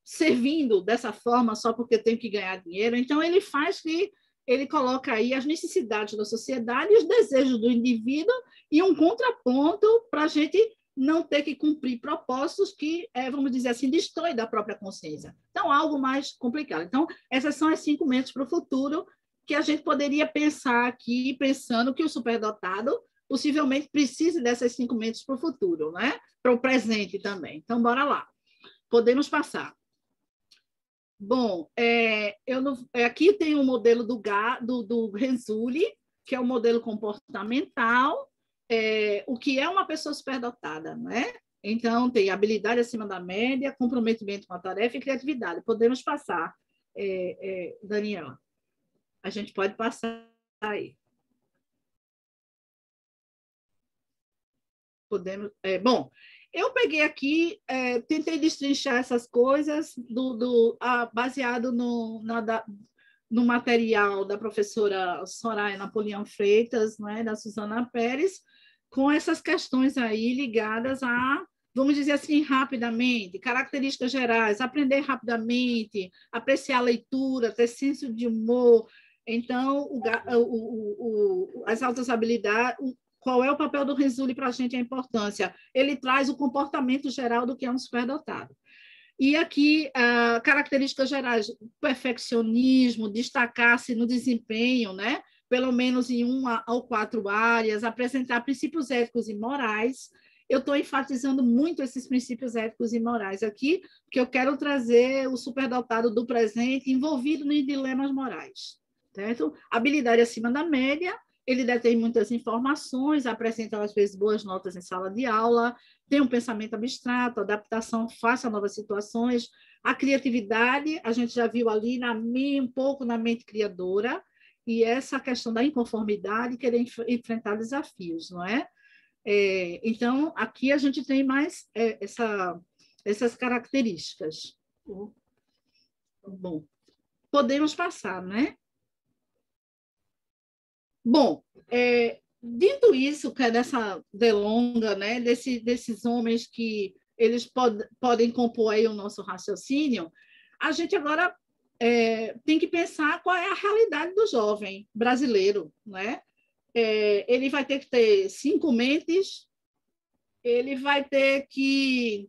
S1: servindo dessa forma só porque tenho que ganhar dinheiro? Então, ele coloca aí as necessidades da sociedade, os desejos do indivíduo e um contraponto para a gente não ter que cumprir propósitos que, vamos dizer assim, destoem da própria consciência. Então, algo mais complicado. Então, essas são as 5 mentes para o futuro que a gente poderia pensar aqui, pensando que o superdotado possivelmente precise dessas 5 mentes para o futuro, né? Para o presente também. Então, bora lá. Podemos passar. Bom, aqui tem um modelo do Renzulli, que é o modelo comportamental, o que é uma pessoa superdotada, né? Então, tem habilidade acima da média, comprometimento com a tarefa e criatividade. Podemos passar, Daniela. A gente pode passar aí. Podemos. Bom, eu peguei aqui, tentei destrinchar essas coisas baseado no material da professora Soraya Napoleão Freitas, né, da Suzana Pérez, com essas questões aí ligadas a, vamos dizer assim, rapidamente, características gerais, aprender rapidamente, apreciar a leitura, ter senso de humor. Então, as altas habilidades, qual é o papel do Renzulli para a gente, a importância? Ele traz o comportamento geral do que é um superdotado. E aqui, características gerais, perfeccionismo, destacar-se no desempenho, né? Pelo menos em 1 ou 4 áreas, apresentar princípios éticos e morais. Eu estou enfatizando muito esses princípios éticos e morais aqui, porque eu quero trazer o superdotado do presente envolvido nos dilemas morais. Certo? Habilidade acima da média, ele detém muitas informações, apresenta, às vezes, boas notas em sala de aula, tem um pensamento abstrato, adaptação fácil a novas situações, a criatividade, a gente já viu ali um pouco na mente criadora, e essa questão da inconformidade, querer enfrentar desafios, não é? Então, aqui a gente tem mais essas características. Bom, podemos passar, né? Bom, dito isso, que é dessa delonga, né, desses homens que eles podem compor aí o nosso raciocínio, a gente agora tem que pensar qual é a realidade do jovem brasileiro, né? Ele vai ter que ter 5 mentes, ele vai ter que,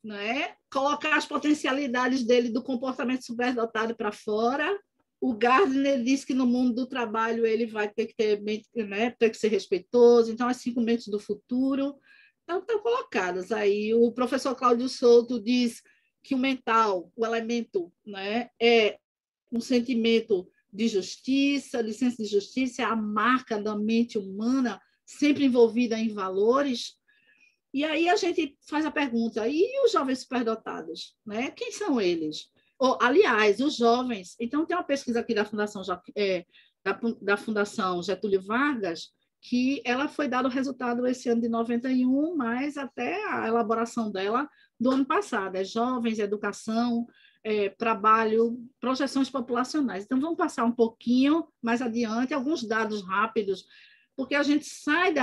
S1: né, colocar as potencialidades dele do comportamento superdotado para fora. O Gardner diz que no mundo do trabalho ele vai ter que ter que ser respeitoso. Então, as 5 mentes do futuro estão colocadas aí. O professor Cláudio Souto diz que o mental, o elemento, né, é um sentimento de justiça, de senso de justiça, é a marca da mente humana, sempre envolvida em valores. E aí a gente faz a pergunta, e os jovens superdotados? Né? Quem são eles? Aliás, os jovens... Então, tem uma pesquisa aqui da Fundação Getúlio Vargas, que ela foi dado o resultado esse ano de 91, mas até a elaboração dela do ano passado. Jovens, educação, trabalho, projeções populacionais. Então, vamos passar um pouquinho mais adiante, alguns dados rápidos, porque a gente sai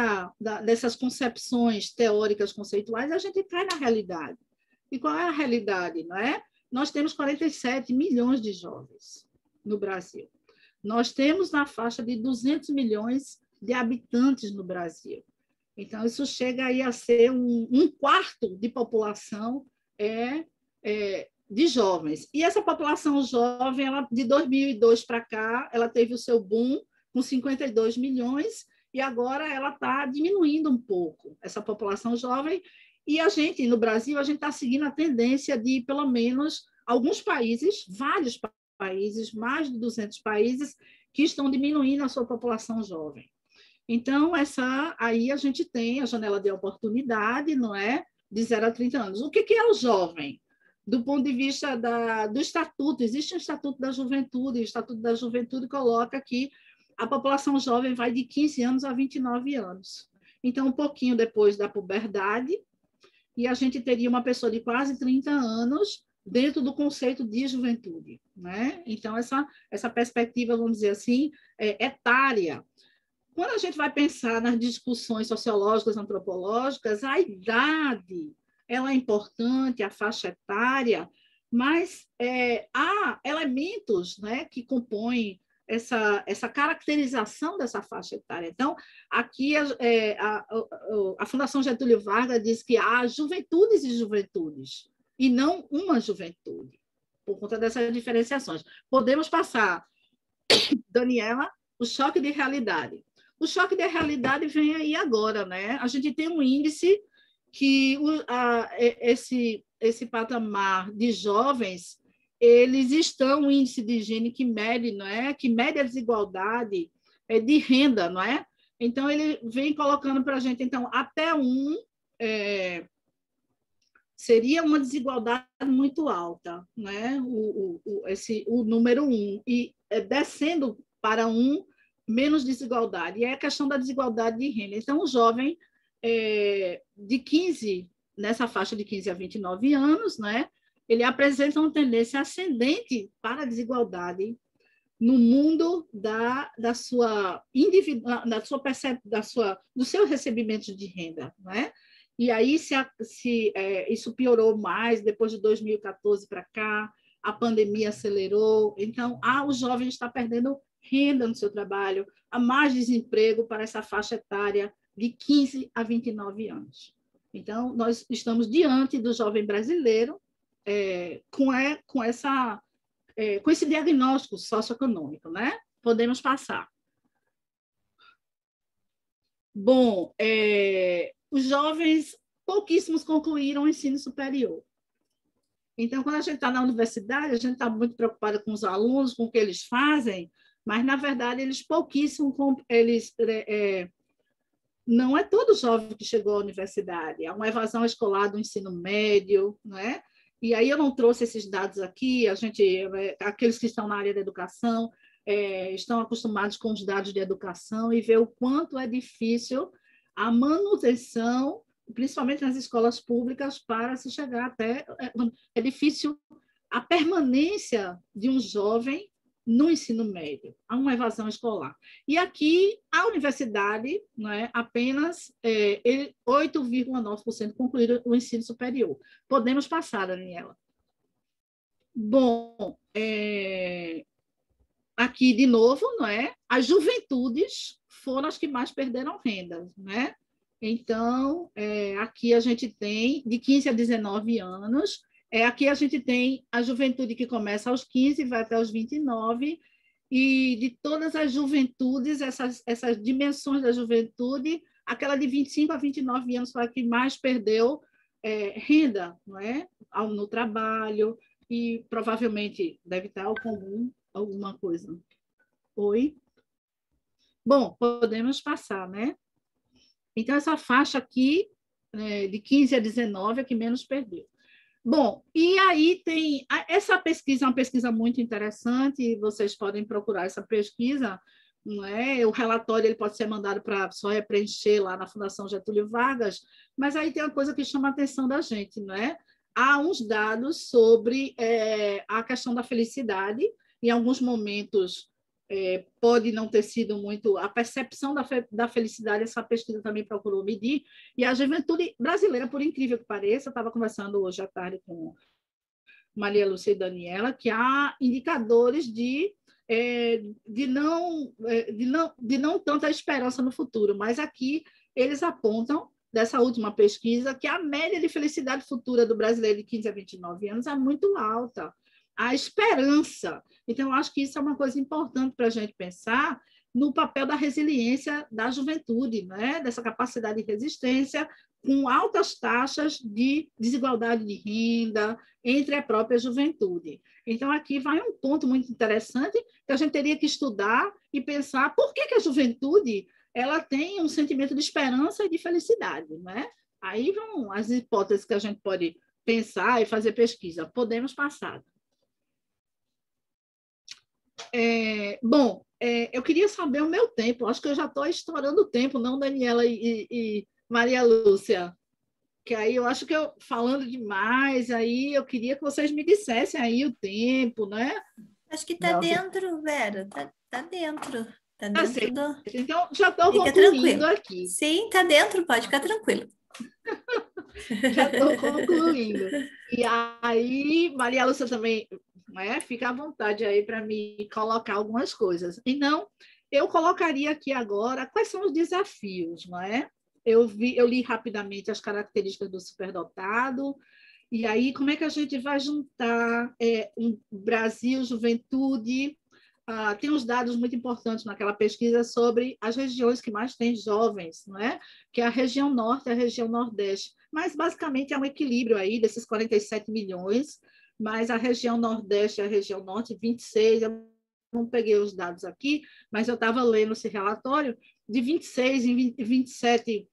S1: dessas concepções teóricas, conceituais, e a gente cai na realidade. E qual é a realidade, não é? Nós temos 47 milhões de jovens no Brasil. Nós temos na faixa de 200 milhões de habitantes no Brasil. Então, isso chega aí a ser um quarto de população de jovens. E essa população jovem, de 2002 para cá, ela teve o seu boom, com 52 milhões, e agora ela está diminuindo um pouco, essa população jovem, e a gente, no Brasil, a gente está seguindo a tendência de, pelo menos, alguns países, vários países, mais de 200 países, que estão diminuindo a sua população jovem. Então, aí a gente tem a janela de oportunidade, não é? De 0 a 30 anos. O que é o jovem? Do ponto de vista do estatuto, existe um estatuto da juventude, o estatuto da juventude coloca que a população jovem vai de 15 anos a 29 anos. Então, um pouquinho depois da puberdade, e a gente teria uma pessoa de quase 30 anos dentro do conceito de juventude, né? Então, essa perspectiva, vamos dizer assim, etária. Quando a gente vai pensar nas discussões sociológicas, antropológicas, a idade ela é importante, a faixa etária, mas há elementos, né, que compõem essa caracterização dessa faixa etária. Então, aqui a Fundação Getúlio Vargas diz que há juventudes e juventudes, e não uma juventude, por conta dessas diferenciações. Podemos passar, Daniela, o choque de realidade. O choque de realidade vem aí agora, né? A gente tem um índice que esse patamar de jovens, eles estão um índice de Gini que mede, não é? Que mede a desigualdade de renda, não é? Então ele vem colocando para a gente, então até seria uma desigualdade muito alta, né? O número 1 e descendo para 1 menos desigualdade, e é a questão da desigualdade de renda. Então, o jovem nessa faixa de 15 a 29 anos, né, ele apresenta uma tendência ascendente para a desigualdade no mundo do seu recebimento de renda, né? E aí, isso piorou mais depois de 2014 para cá, a pandemia acelerou, então, o jovem está perdendo renda no seu trabalho, há mais desemprego para essa faixa etária de 15 a 29 anos. Então, nós estamos diante do jovem brasileiro com esse diagnóstico socioeconômico, né? Podemos passar. Bom, os jovens, pouquíssimos concluíram o ensino superior. Então, quando a gente está na universidade, a gente está muito preocupado com os alunos, com o que eles fazem, mas, na verdade, não é todo jovem que chegou à universidade, há uma evasão escolar do ensino médio, não é? E aí eu não trouxe esses dados aqui, aqueles que estão na área da educação estão acostumados com os dados de educação e vê o quanto é difícil a manutenção, principalmente nas escolas públicas, para se chegar até... É difícil a permanência de um jovem no ensino médio, há uma evasão escolar. E aqui, a universidade, não é, apenas 8,9% concluíram o ensino superior. Podemos passar, Daniela. Bom, aqui, de novo, não é, as juventudes foram as que mais perderam renda, né? Então, aqui a gente tem de 15 a 19 anos, aqui a gente tem a juventude que começa aos 15 e vai até aos 29, e de todas as juventudes, essas dimensões da juventude, aquela de 25 a 29 anos foi a que mais perdeu renda, não é? No trabalho, e provavelmente deve estar ao comum alguma coisa. Oi? Bom, podemos passar, né? Então, essa faixa aqui, de 15 a 19, é que menos perdeu. Bom, e aí tem... Essa pesquisa é uma pesquisa muito interessante, vocês podem procurar essa pesquisa, não é? O relatório ele pode ser mandado para só preencher lá na Fundação Getúlio Vargas, mas aí tem uma coisa que chama a atenção da gente, não é? Há uns dados sobre a questão da felicidade, em alguns momentos pode não ter sido muito... A percepção da felicidade, essa pesquisa também procurou medir, e a juventude brasileira, por incrível que pareça, eu estava conversando hoje à tarde com Maria Lúcia e Daniela, que há indicadores de não tanta esperança no futuro, mas aqui eles apontam, dessa última pesquisa, que a média de felicidade futura do brasileiro de 15 a 29 anos é muito alta. a esperança. Então, eu acho que isso é uma coisa importante para a gente pensar no papel da resiliência da juventude, né? Dessa capacidade de resistência com altas taxas de desigualdade de renda entre a própria juventude. Então, aqui vai um ponto muito interessante que a gente teria que estudar e pensar por que a juventude ela tem um sentimento de esperança e de felicidade, né? Aí vão as hipóteses que a gente pode pensar e fazer pesquisa. Podemos passar. Eu queria saber o meu tempo. Acho que eu já estou estourando o tempo, não, Daniela e Maria Lúcia? Que aí eu acho que eu falando demais, aí eu queria que vocês me dissessem aí o tempo, né?
S2: Acho que está dentro, Vera, tá dentro. Está dentro do...
S1: Então, já estou
S2: Fica
S1: concluindo
S2: tranquilo.
S1: aqui.
S2: Sim, está dentro, pode ficar tranquilo.
S1: Já estou concluindo. E aí, Maria Lúcia também, né? Fica à vontade aí para me colocar algumas coisas. Então, eu colocaria aqui agora quais são os desafios, não é? Eu li rapidamente as características do superdotado, e aí como é que a gente vai juntar um Brasil, juventude? Tem uns dados muito importantes naquela pesquisa sobre as regiões que mais têm jovens, não é? Que é a região norte e a região nordeste. Mas, basicamente, é um equilíbrio aí desses 47 milhões, mas a região nordeste e a região norte, 26, eu não peguei os dados aqui, mas eu estava lendo esse relatório, de 26 em 27%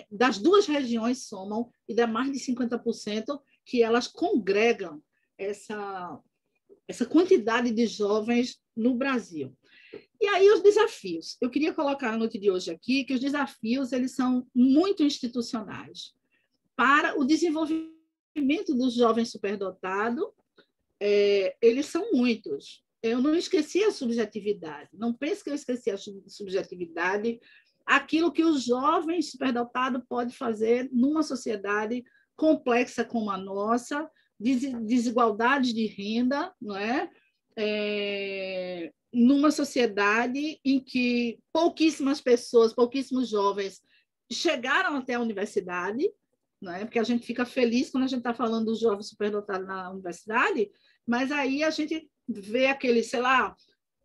S1: das duas regiões somam, e dá mais de 50% que elas congregam essa quantidade de jovens no Brasil. E aí os desafios. Eu queria colocar na noite de hoje aqui que os desafios eles são muito institucionais para o desenvolvimento dos jovens superdotados. Eles são muitos. Eu não esqueci a subjetividade. Não pense que eu esqueci a subjetividade. Aquilo que o jovem superdotado pode fazer numa sociedade complexa como a nossa, desigualdade de renda, não é? Numa sociedade em que pouquíssimas pessoas, pouquíssimos jovens chegaram até a universidade, não é? Porque a gente fica feliz quando a gente está falando dos jovens superdotados na universidade, mas aí a gente vê aquele, sei lá,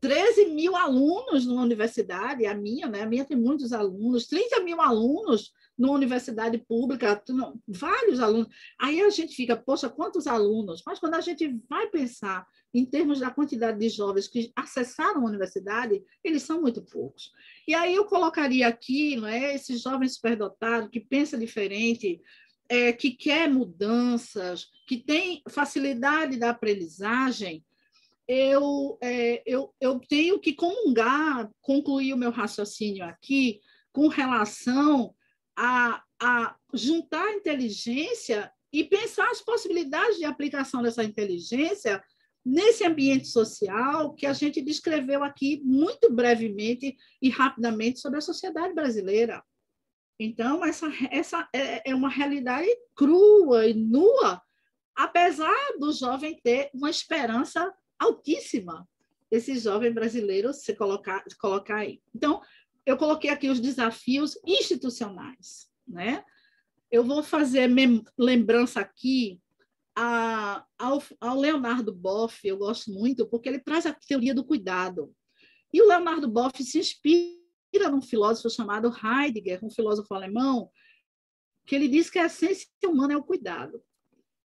S1: 13 mil alunos numa universidade, a minha, né? A minha tem muitos alunos, 30 mil alunos numa universidade pública, vários alunos. Aí a gente fica, poxa, quantos alunos? Mas quando a gente vai pensar em termos da quantidade de jovens que acessaram a universidade, eles são muito poucos. E aí eu colocaria aqui, não é, esse jovem superdotado que pensa diferente, que quer mudanças, que tem facilidade da aprendizagem, eu tenho que concluir o meu raciocínio aqui com relação a juntar a inteligência e pensar as possibilidades de aplicação dessa inteligência nesse ambiente social que a gente descreveu aqui muito brevemente e rapidamente sobre a sociedade brasileira. Então, essa é uma realidade crua e nua, apesar do jovem ter uma esperança altíssima, esse jovem brasileiro se colocar aí. Então, eu coloquei aqui os desafios institucionais, né? Eu vou fazer lembrança aqui ao Leonardo Boff, eu gosto muito, porque ele traz a teoria do cuidado. E o Leonardo Boff se inspira num filósofo chamado Heidegger, um filósofo alemão, que ele diz que a essência humana é o cuidado.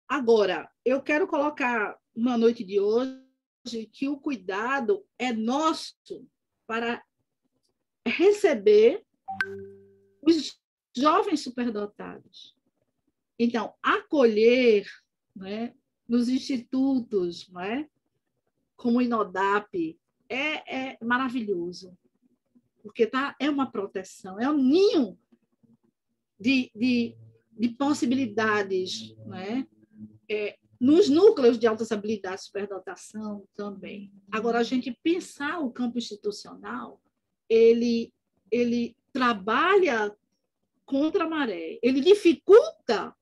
S1: Agora, eu quero colocar na noite de hoje que o cuidado é nosso para receber os jovens superdotados. Então, acolher, né, nos institutos, né, como o INODAP, é maravilhoso, porque é uma proteção, é um ninho de possibilidades, né? Nos núcleos de altas habilidades, superdotação também. Agora, a gente pensar o campo institucional, ele trabalha contra a maré, ele dificulta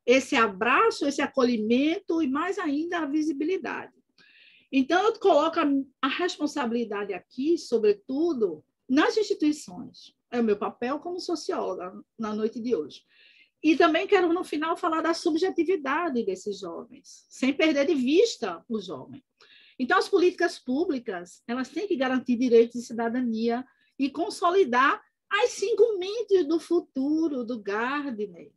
S1: esse abraço, esse acolhimento e, mais ainda, a visibilidade. Então, eu coloco a responsabilidade aqui, sobretudo, nas instituições. É o meu papel como socióloga na noite de hoje. E também quero, no final, falar da subjetividade desses jovens, sem perder de vista o jovem. Então, as políticas públicas, elas têm que garantir direitos de cidadania e consolidar as 5 mentes do futuro do Gardner.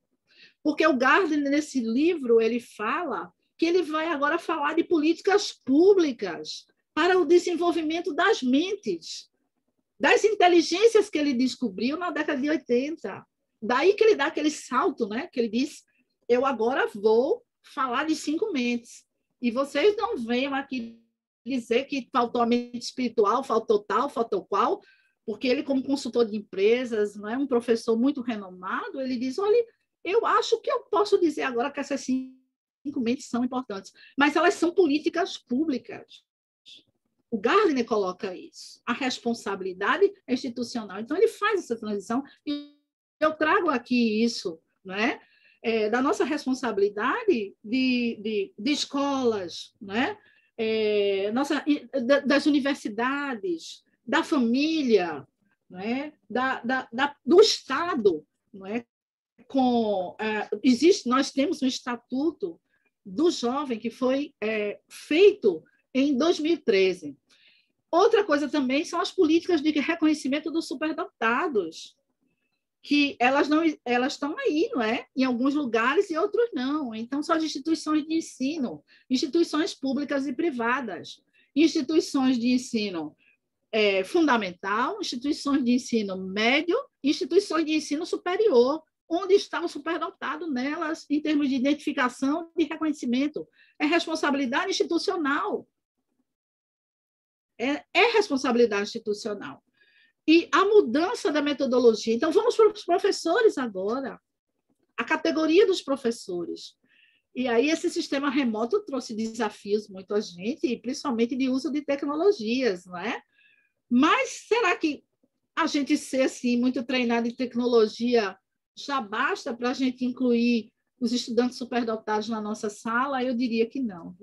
S1: Porque o Gardner, nesse livro, ele fala que ele vai agora falar de políticas públicas para o desenvolvimento das mentes, das inteligências que ele descobriu na década de 80. Daí que ele dá aquele salto, né? Que ele diz, eu agora vou falar de 5 mentes. E vocês não venham aqui dizer que faltou a mente espiritual, faltou tal, faltou qual, porque ele, como consultor de empresas, não é um professor muito renomado, ele diz, olha, eu acho que eu posso dizer agora que essas 5 mentes são importantes, mas elas são políticas públicas. O Gardner coloca isso, a responsabilidade institucional. Então, ele faz essa transição e eu trago aqui isso, não é? Da nossa responsabilidade de escolas, não é? Das universidades, da família, não é? Do Estado, não é? Nós temos um estatuto do jovem que foi feito em 2013. Outra coisa também são as políticas de reconhecimento dos superdotados, que elas estão aí, não é? Em alguns lugares e outros não. Então, são as instituições de ensino, instituições públicas e privadas, instituições de ensino fundamental, instituições de ensino médio, instituições de ensino superior, onde está o superdotado nelas, em termos de identificação e reconhecimento. É responsabilidade institucional. É responsabilidade institucional. E a mudança da metodologia. Então, vamos para os professores agora. A categoria dos professores. E aí, esse sistema remoto trouxe desafios muito a gente, e principalmente de uso de tecnologias, não é? Mas será que a gente ser assim, muito treinado em tecnologia já basta para a gente incluir os estudantes superdotados na nossa sala? Eu diria que não.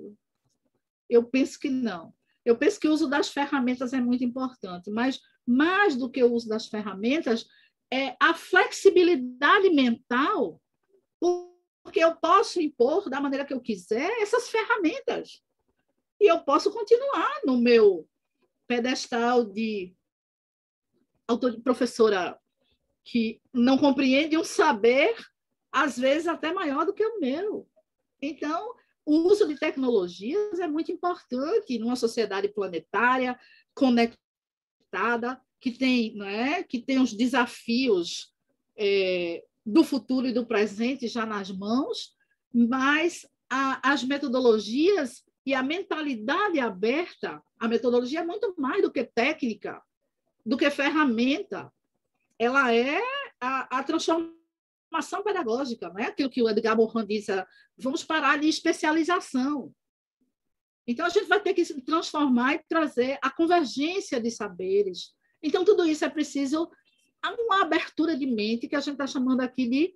S1: Eu penso que não. Eu penso que o uso das ferramentas é muito importante, mas mais do que o uso das ferramentas é a flexibilidade mental, porque eu posso impor da maneira que eu quiser essas ferramentas. E eu posso continuar no meu pedestal de professora que não compreende um saber, às vezes até maior do que o meu. Então, o uso de tecnologias é muito importante numa sociedade planetária, conectada, que tem, não é? Que tem os desafios do futuro e do presente já nas mãos, mas as metodologias e a mentalidade aberta, a metodologia é muito mais do que técnica, do que ferramenta. Ela é a transformação pedagógica, não é? Aquilo que o Edgar Morin diz, vamos parar de especialização. Então, a gente vai ter que se transformar e trazer a convergência de saberes. Então, tudo isso é preciso uma abertura de mente, que a gente está chamando aqui de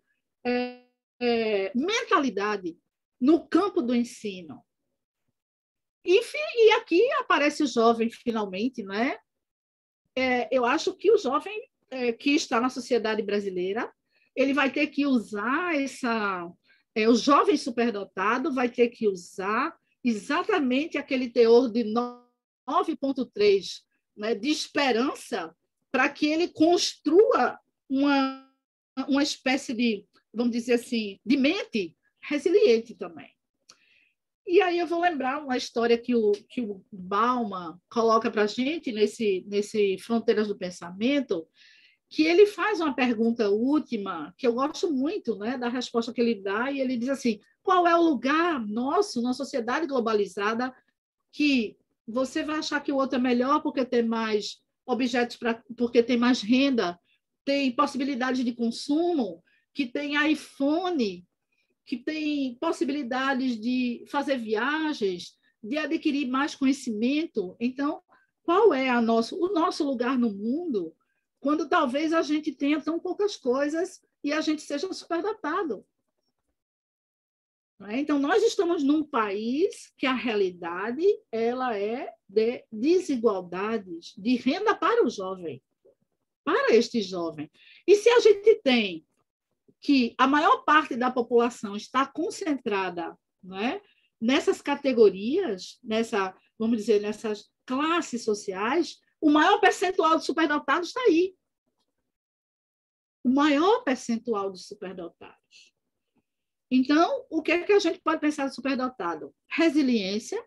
S1: mentalidade no campo do ensino. E aqui aparece o jovem, finalmente, não é? Eu acho que o jovem que está na sociedade brasileira, ele vai ter que usar o jovem superdotado vai ter que usar exatamente aquele teor de 9,3, né, de esperança, para que ele construa uma espécie de, vamos dizer assim, de mente resiliente também. E aí eu vou lembrar uma história que o Bauman coloca para a gente nesse Fronteiras do Pensamento, que ele faz uma pergunta última, que eu gosto muito, né, da resposta que ele dá, e ele diz assim, qual é o lugar nosso, na sociedade globalizada, que você vai achar que o outro é melhor porque tem mais objetos, porque tem mais renda, tem possibilidades de consumo, que tem iPhone, que tem possibilidades de fazer viagens, de adquirir mais conhecimento. Então, qual é o nosso lugar no mundo, quando talvez a gente tenha tão poucas coisas e a gente seja superdotado? Então, nós estamos num país que a realidade ela é de desigualdades, de renda para o jovem, para este jovem. E se a gente tem que a maior parte da população está concentrada, não é, nessas categorias, vamos dizer, nessas classes sociais, o maior percentual de superdotados está aí. O maior percentual de superdotados. Então, o que é que a gente pode pensar de superdotado? Resiliência.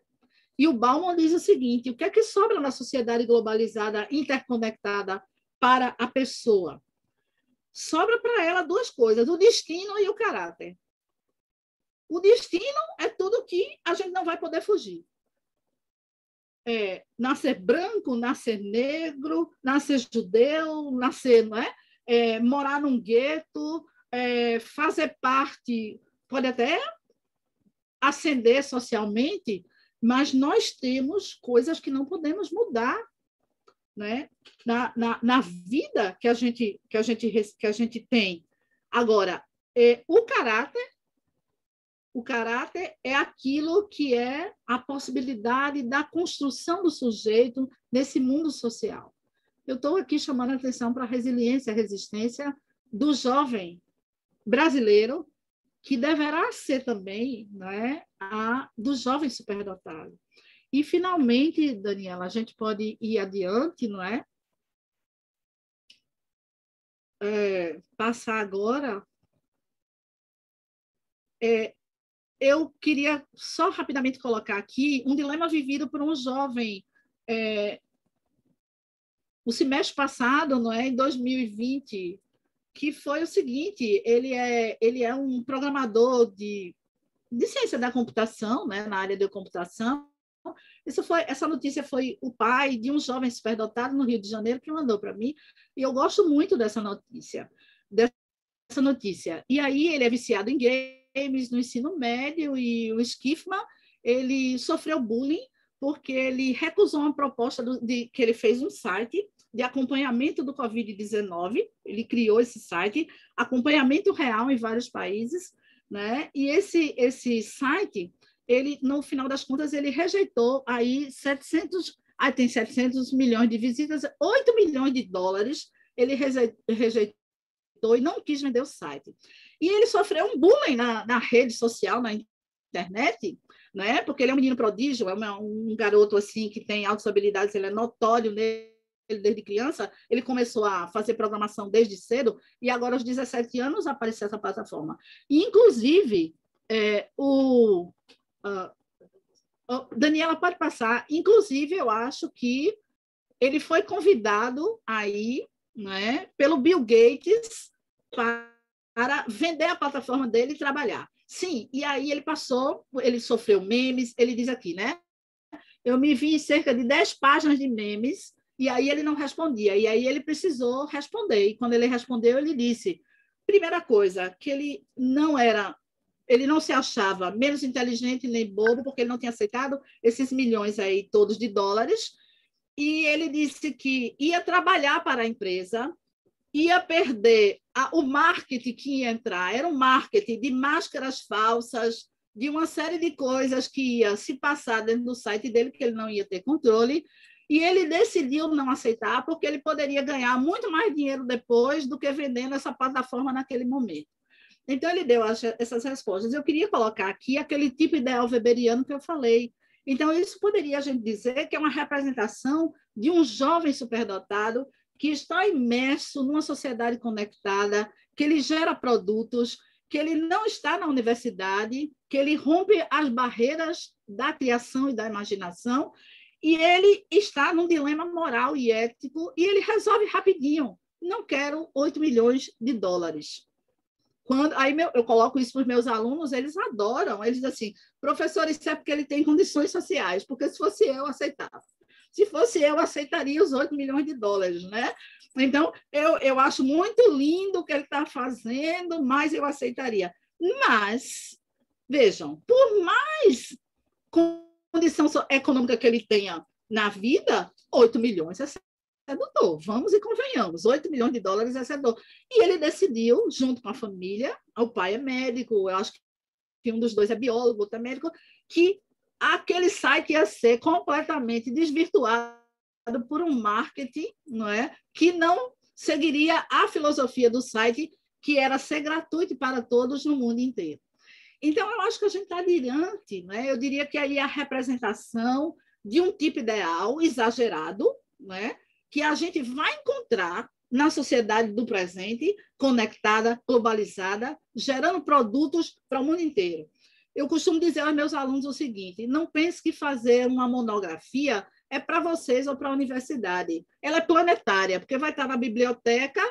S1: E o Bauman diz o seguinte: o que é que sobra na sociedade globalizada, interconectada para a pessoa? Sobra para ela duas coisas, o destino e o caráter. O destino é tudo que a gente não vai poder fugir. Nascer branco, nascer negro, nascer judeu, nascer, não é? Morar num gueto, fazer parte, pode até ascender socialmente, mas nós temos coisas que não podemos mudar, né? Na vida que a gente tem. Agora, o caráter é aquilo que é a possibilidade da construção do sujeito nesse mundo social. Eu estou aqui chamando a atenção para a resiliência, a resistência do jovem brasileiro, que deverá ser também, né, do jovem superdotado. E, finalmente, Daniela, a gente pode ir adiante, não é? Passar agora. Eu queria só rapidamente colocar aqui um dilema vivido por um jovem. O semestre passado, não é, em 2020, que foi o seguinte: ele é um programador de ciência da computação, né, na área de computação. Essa notícia foi o pai de um jovem superdotado no Rio de Janeiro que mandou para mim, e eu gosto muito dessa notícia. E aí ele é viciado em games no ensino médio, e o Schiffman, ele sofreu bullying porque ele recusou uma proposta que ele fez um site de acompanhamento do Covid-19, ele criou esse site, acompanhamento real em vários países, né? E esse site, ele, no final das contas, ele rejeitou aí tem 700 milhões de visitas, 8 milhões de dólares, ele rejeitou e não quis vender o site. E ele sofreu um bullying na rede social, na internet, né? Porque ele é um menino prodígio, é um garoto assim que tem altas habilidades, ele é notório desde criança, ele começou a fazer programação desde cedo, e agora aos 17 anos apareceu essa plataforma. E, inclusive, Daniela pode passar, inclusive eu acho que ele foi convidado aí, né, pelo Bill Gates para vender a plataforma dele e trabalhar. Sim, e aí ele sofreu memes, ele diz aqui, né? Eu me vi em cerca de 10 páginas de memes, e aí ele não respondia, e aí ele precisou responder, e quando ele respondeu, ele disse, primeira coisa, que ele não se achava menos inteligente nem bobo, porque ele não tinha aceitado esses milhões aí todos de dólares, e ele disse que ia trabalhar para a empresa, ia perder o marketing que ia entrar, era um marketing de máscaras falsas, de uma série de coisas que ia se passar dentro do site dele, que ele não ia ter controle, e ele decidiu não aceitar, porque ele poderia ganhar muito mais dinheiro depois do que vendendo essa plataforma naquele momento. Então, ele deu essas respostas. Eu queria colocar aqui aquele tipo ideal weberiano que eu falei. Então, isso poderia a gente dizer que é uma representação de um jovem superdotado que está imerso numa sociedade conectada, que ele gera produtos, que ele não está na universidade, que ele rompe as barreiras da criação e da imaginação, e ele está num dilema moral e ético, e ele resolve rapidinho. Não quero 8 milhões de dólares. Aí eu coloco isso para os meus alunos, eles adoram, eles dizem assim, professor, isso é porque ele tem condições sociais, porque se fosse eu aceitava. Se fosse eu, aceitaria os 8 milhões de dólares, né? Então, eu acho muito lindo o que ele está fazendo, mas eu aceitaria. Mas, vejam, por mais condição econômica que ele tenha na vida, 8 milhões é sedutor, vamos e convenhamos, 8 milhões de dólares é sedutor. E ele decidiu, junto com a família, o pai é médico, eu acho que um dos dois é biólogo, outro é médico, que aquele site ia ser completamente desvirtuado por um marketing, não é? Que não seguiria a filosofia do site, que era ser gratuito para todos no mundo inteiro. Então, eu acho que a gente está diante, né? Eu diria que aí a representação de um tipo ideal exagerado, né? Que a gente vai encontrar na sociedade do presente, conectada, globalizada, gerando produtos para o mundo inteiro. Eu costumo dizer aos meus alunos o seguinte: não pense que fazer uma monografia é para vocês ou para a universidade. Ela é planetária, porque vai estar na biblioteca,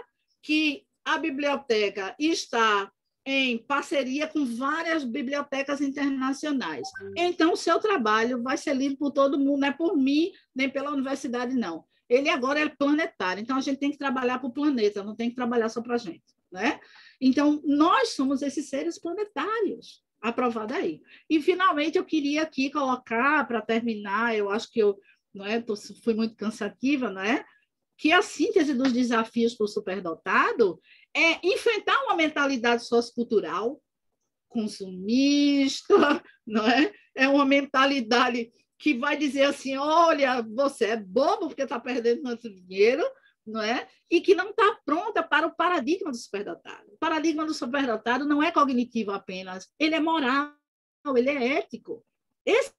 S1: que a biblioteca está em parceria com várias bibliotecas internacionais. Então, o seu trabalho vai ser lido por todo mundo, não é por mim, nem pela universidade, não. Ele agora é planetário, então a gente tem que trabalhar para o planeta, não tem que trabalhar só para a gente, né? Então, nós somos esses seres planetários, aprovado aí. E, finalmente, eu queria aqui colocar, para terminar, eu acho que eu não é, fui muito cansativa, não é? Que a síntese dos desafios para o superdotado é enfrentar uma mentalidade sociocultural consumista, não é? É uma mentalidade que vai dizer assim: olha, você é bobo porque está perdendo nosso dinheiro, não é? E que não está pronta para o paradigma do superdotado. O paradigma do superdotado não é cognitivo apenas, ele é moral, ele é ético. Esse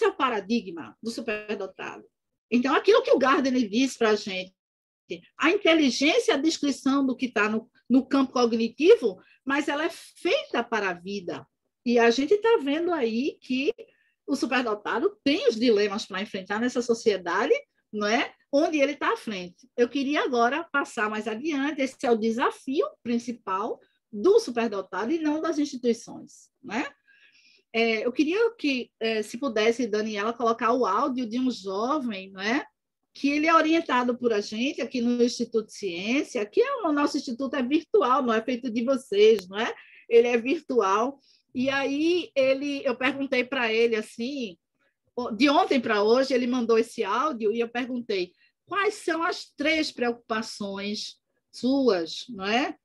S1: é o paradigma do superdotado. Então, aquilo que o Gardner diz para a gente, a inteligência é a descrição do que está no campo cognitivo, mas ela é feita para a vida. E a gente está vendo aí que o superdotado tem os dilemas para enfrentar nessa sociedade, não é? Onde ele está à frente. Eu queria agora passar mais adiante, esse é o desafio principal do superdotado e não das instituições, né? Eu queria que, se pudesse, Daniela, colocar o áudio de um jovem, não é? Que ele é orientado por a gente aqui no Instituto de Ciência, que o nosso instituto é virtual, não é feito de vocês, não é? Ele é virtual. E aí eu perguntei para ele assim, de ontem para hoje, ele mandou esse áudio e eu perguntei: quais são as 3 preocupações suas, não é?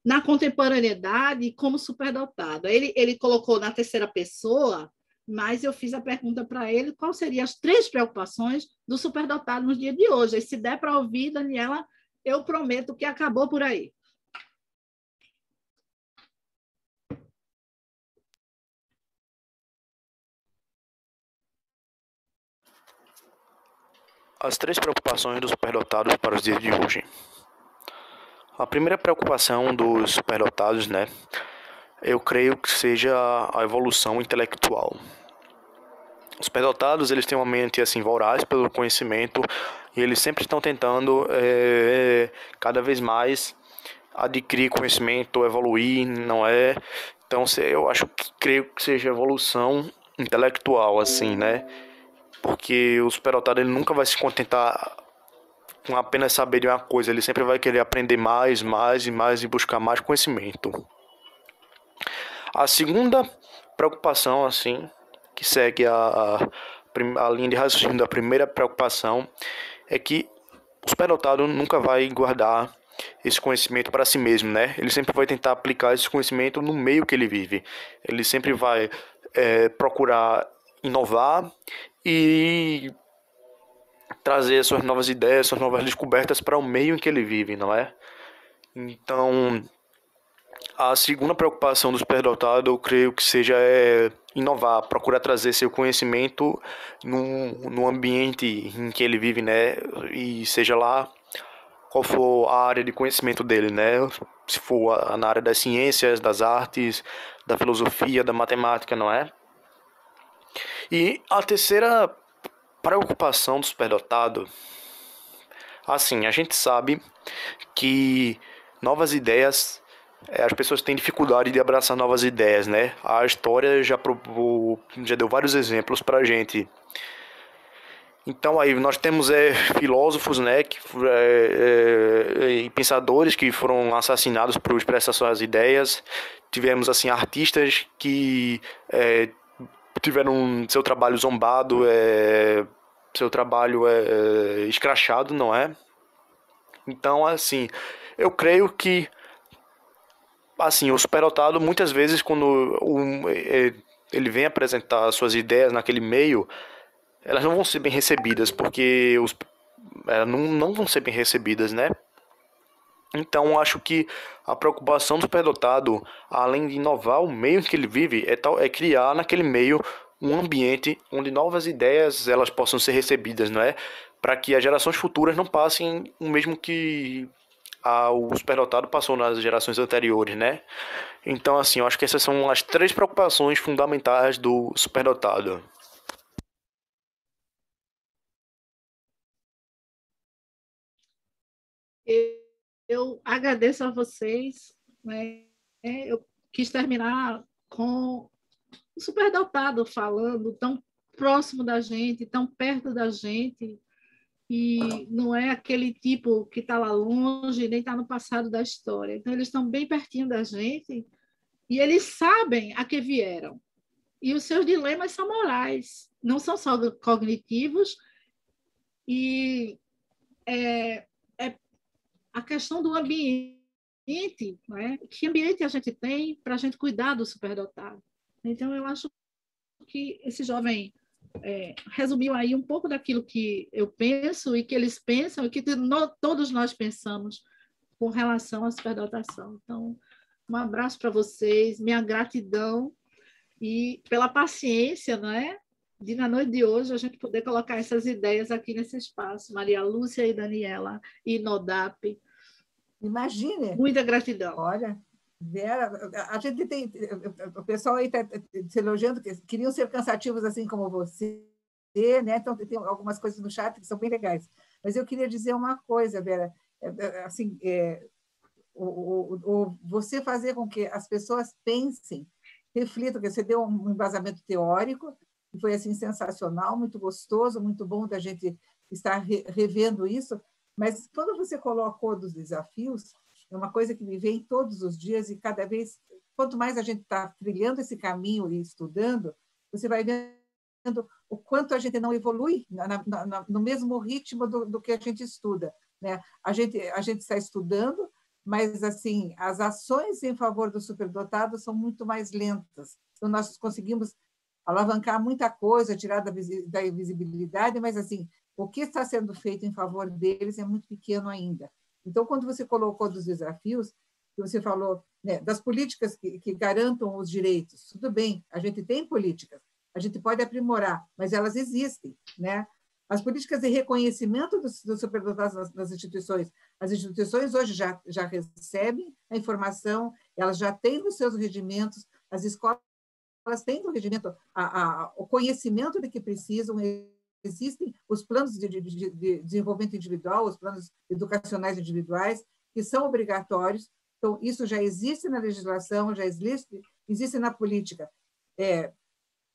S1: Na contemporaneidade como superdotado. Ele colocou na terceira pessoa, mas eu fiz a pergunta para ele: quais seriam as 3 preocupações do superdotado nos dias de hoje? E se der para ouvir, Daniela, eu prometo que acabou por aí.
S5: As 3 preocupações dos superdotados para os dias de hoje. A primeira preocupação dos superdotados, né, eu creio que seja a evolução intelectual. Os superdotados, eles têm uma mente assim voraz pelo conhecimento e eles sempre estão tentando cada vez mais adquirir conhecimento, evoluir, não é? Então, eu creio que seja evolução intelectual, assim, né? Porque o superdotado, ele nunca vai se contentar com apenas saber de uma coisa, ele sempre vai querer aprender mais e buscar mais conhecimento. A segunda preocupação, assim, que segue a linha de raciocínio da primeira preocupação, é que o superdotado nunca vai guardar esse conhecimento para si mesmo, né? Ele sempre vai tentar aplicar esse conhecimento no meio que ele vive. Ele sempre vai procurar inovar e trazer suas novas ideias, suas novas descobertas para o meio em que ele vive, não é? Então, a segunda preocupação do superdotado, eu creio que seja inovar, procurar trazer seu conhecimento no ambiente em que ele vive, né? E seja lá qual for a área de conhecimento dele, né? Se for na área das ciências, das artes, da filosofia, da matemática, não é? E a terceira preocupação do superdotado, assim, a gente sabe que novas ideias, as pessoas têm dificuldade de abraçar novas ideias, né? A história já deu vários exemplos pra gente. Então aí nós temos filósofos, né, e pensadores que foram assassinados por expressar suas ideias. Tivemos assim artistas que tiveram seu trabalho zombado, seu trabalho escrachado, não é? Então, assim, eu creio que assim, o superdotado, muitas vezes, quando ele vem apresentar suas ideias naquele meio, elas não vão ser bem recebidas, porque elas não vão ser bem recebidas, né? Então, acho que a preocupação do superdotado, além de inovar o meio em que ele vive, é criar naquele meio um ambiente onde novas ideias elas possam ser recebidas, não é? Para que as gerações futuras não passem o mesmo que o superdotado passou nas gerações anteriores, né? Então, assim, eu acho que essas são as três preocupações fundamentais do superdotado.
S1: Eu agradeço a vocês, né? Eu quis terminar com o superdotado falando tão próximo da gente, tão perto da gente, e não é aquele tipo que está lá longe, nem está no passado da história. Então, eles estão bem pertinho da gente e eles sabem a que vieram. E os seus dilemas são morais, não são só cognitivos, e é a questão do ambiente, né? Que ambiente a gente tem para a gente cuidar do superdotado. Então, eu acho que esse jovem resumiu aí um pouco daquilo que eu penso e que eles pensam e que todos nós pensamos com relação à superdotação. Então, um abraço para vocês, minha gratidão e pela paciência, não é? De na noite de hoje a gente poder colocar essas ideias aqui nesse espaço. Maria Lúcia e Daniela e Nodap.
S3: Imagine.
S1: Muita gratidão.
S3: Olha, Vera, a gente tem. O pessoal aí está se elogiando, que queriam ser cansativos assim como você, né? Então, tem algumas coisas no chat que são bem legais. Mas eu queria dizer uma coisa, Vera. Assim, você fazer com que as pessoas pensem, reflitam, que você deu um embasamento teórico, que foi assim sensacional, muito gostoso, muito bom da gente estar revendo isso. Mas quando você colocou dos desafios, é uma coisa que me vem todos os dias e cada vez, quanto mais a gente está trilhando esse caminho e estudando, você vai vendo o quanto a gente não evolui no mesmo ritmo do que a gente estuda, né? A gente está estudando, mas assim as ações em favor do superdotado são muito mais lentas. Então nós conseguimos alavancar muita coisa, tirar da invisibilidade, mas assim o que está sendo feito em favor deles é muito pequeno ainda. Então, quando você colocou dos desafios, que você falou, né, das políticas que garantam os direitos, tudo bem, a gente tem políticas, a gente pode aprimorar, mas elas existem, né? As políticas de reconhecimento dos superdotados nas instituições, as instituições hoje já recebem a informação, elas já têm nos seus regimentos, as escolas têm no regimento o conhecimento de que precisam. Existem os planos de desenvolvimento individual, os planos educacionais individuais, que são obrigatórios. Então, isso já existe na legislação, já existe na política.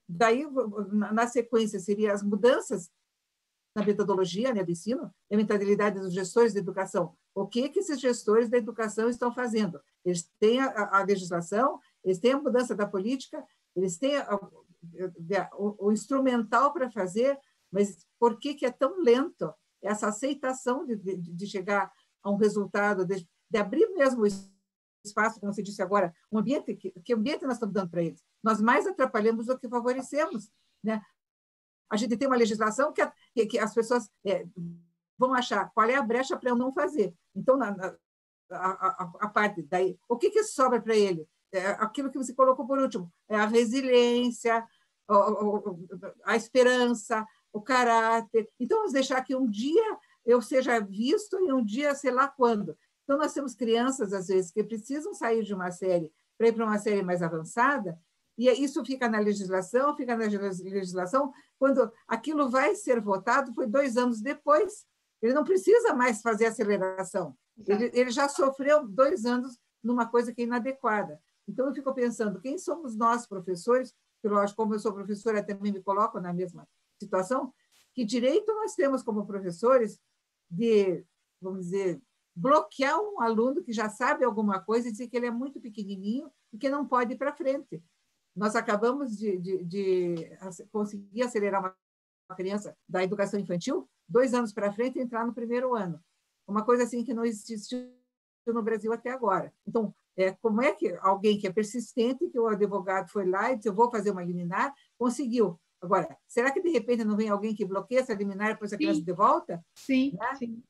S3: Daí, na sequência, seriam as mudanças na metodologia, né, do ensino, a mentalidade dos gestores da educação. O que esses gestores da educação estão fazendo? Eles têm a legislação, eles têm a mudança da política, eles têm o instrumental para fazer, mas por que é tão lento essa aceitação de chegar a um resultado, de abrir mesmo o espaço, como você disse agora, um ambiente, que ambiente nós estamos dando para eles? Nós mais atrapalhamos do que favorecemos, né? A gente tem uma legislação que as pessoas vão achar qual é a brecha para eu não fazer. Então, a parte daí, o que sobra para ele? Aquilo que você colocou por último, a resiliência, a esperança, o caráter. Então, vamos deixar que um dia eu seja visto e um dia, sei lá quando. Então, nós temos crianças, às vezes, que precisam sair de uma série para ir para uma série mais avançada, e isso fica na legislação, quando aquilo vai ser votado, foi 2 anos depois. Ele não precisa mais fazer aceleração. Ele já sofreu 2 anos numa coisa que é inadequada. Então, eu fico pensando, quem somos nós, professores, que, lógico, como eu sou professora, também me coloco na mesma situação, que direito nós temos como professores de, vamos dizer, bloquear um aluno que já sabe alguma coisa e dizer que ele é muito pequenininho e que não pode ir para frente. Nós acabamos de conseguir acelerar uma criança da educação infantil 2 anos para frente e entrar no 1º ano. Uma coisa assim que não existiu no Brasil até agora. Então, como é que alguém que é persistente, que o advogado foi lá e disse, eu vou fazer uma liminar, conseguiu. Agora, será que de repente não vem alguém que bloqueia essa liminar e depois a criança de volta?
S1: Sim,
S3: né?
S1: sim.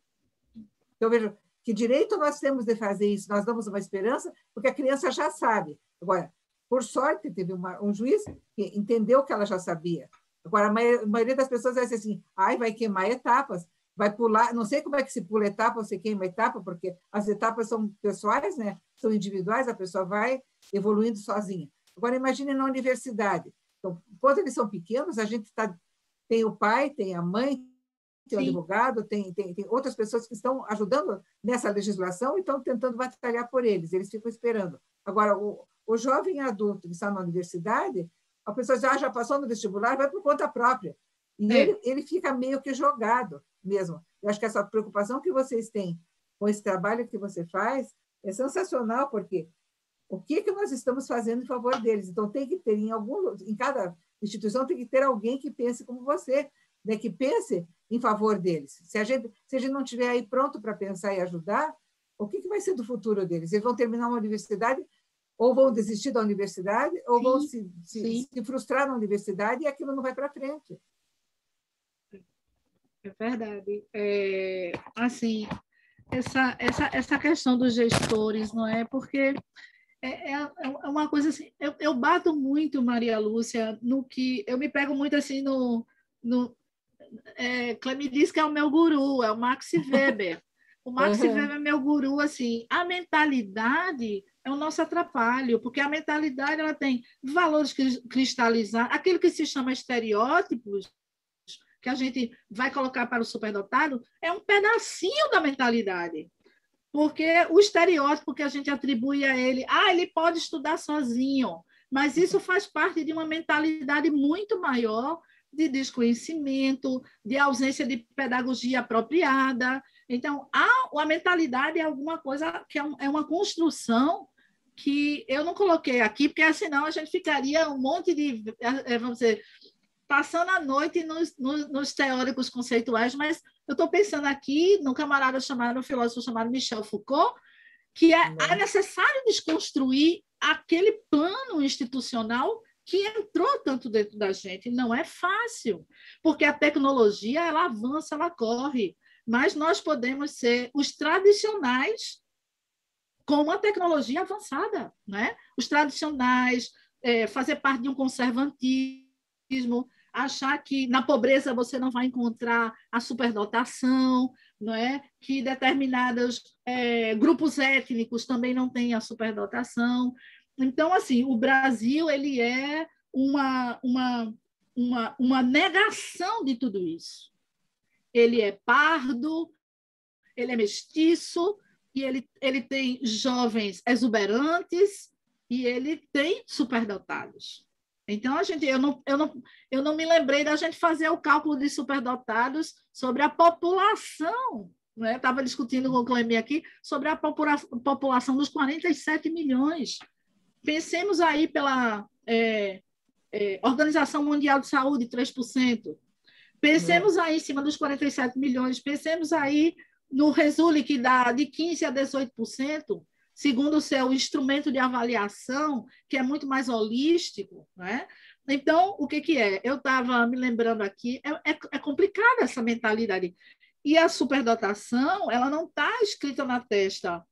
S3: Eu vejo Que direito nós temos de fazer isso? Nós damos uma esperança, porque a criança já sabe. Agora, por sorte, teve um juiz que entendeu que ela já sabia. Agora, a maioria das pessoas vai dizer assim, vai queimar etapas, vai pular, não sei como é que se pula etapa ou se queima etapa, porque as etapas são pessoais, né? São individuais, a pessoa vai evoluindo sozinha. Agora, imagine na universidade. Então, quando eles são pequenos, a gente tem o pai, tem a mãe, tem o advogado, tem outras pessoas que estão ajudando nessa legislação e estão tentando batalhar por eles, eles ficam esperando. Agora, o jovem adulto que está na universidade, a pessoa já passou no vestibular, vai por conta própria. E ele fica meio que jogado mesmo. Eu acho que essa preocupação que vocês têm com esse trabalho que você faz é sensacional, porque o que nós estamos fazendo em favor deles? Então, tem que ter, em cada instituição, tem que ter alguém que pense como você, né, que pense em favor deles. Se a gente não estiver aí pronto para pensar e ajudar, o que vai ser do futuro deles? Eles vão terminar uma universidade, ou vão desistir da universidade, ou vão se frustrar na universidade e aquilo não vai para frente.
S1: É verdade. Assim, essa questão dos gestores, não é? Porque é uma coisa assim, eu bato muito, Maria Lúcia, no que eu me pego muito assim Clem diz que é o meu guru, é o Max Weber. O Max Weber é meu guru, assim, a mentalidade é o nosso atrapalho, porque a mentalidade ela tem valores cristalizados, aquilo que se chama estereótipos, que a gente vai colocar para o superdotado, é um pedacinho da mentalidade. Porque o estereótipo que a gente atribui a ele, ele pode estudar sozinho, mas isso faz parte de uma mentalidade muito maior de desconhecimento, de ausência de pedagogia apropriada. Então, a mentalidade é alguma coisa que é uma construção que eu não coloquei aqui, porque senão a gente ficaria um monte de, vamos dizer, passando a noite nos teóricos conceituais, mas eu estou pensando aqui no filósofo chamado Michel Foucault, que é necessário desconstruir aquele plano institucional que entrou tanto dentro da gente. Não é fácil, porque a tecnologia ela avança, ela corre, mas nós podemos ser os tradicionais com uma tecnologia avançada, né? Os tradicionais, fazer parte de um conservantismo, achar que na pobreza você não vai encontrar a superdotação, não é? Que determinados grupos étnicos também não têm a superdotação. Então, assim, o Brasil ele é uma negação de tudo isso. Ele é pardo, ele é mestiço, e ele tem jovens exuberantes, e ele tem superdotados. Então, eu não me lembrei da gente fazer o cálculo de superdotados sobre a população. Né? Estava discutindo com o Clemi aqui sobre a população dos 47 milhões. Pensemos aí pela Organização Mundial de Saúde, 3%. Pensemos aí em cima dos 47 milhões. Pensemos aí no Resule, que dá de 15% a 18%, segundo o seu instrumento de avaliação, que é muito mais holístico, né? Então, o que é? Eu estava me lembrando aqui, é complicada essa mentalidade. E a superdotação, ela não está escrita na testa,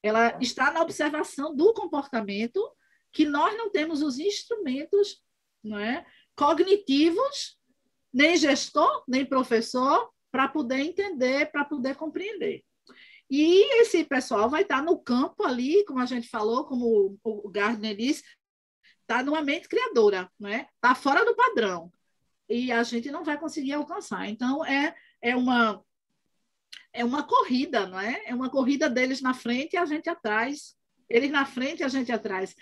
S1: ela está na observação do comportamento, que nós não temos os instrumentos, não é, cognitivos, nem gestor, nem professor, para poder entender, para poder compreender. E esse pessoal vai estar no campo ali, como a gente falou, como o Gardner disse, está numa mente criadora, né? Está fora do padrão. E a gente não vai conseguir alcançar. Então, é uma corrida, não é? É uma corrida deles na frente e a gente atrás. Eles na frente e a gente atrás.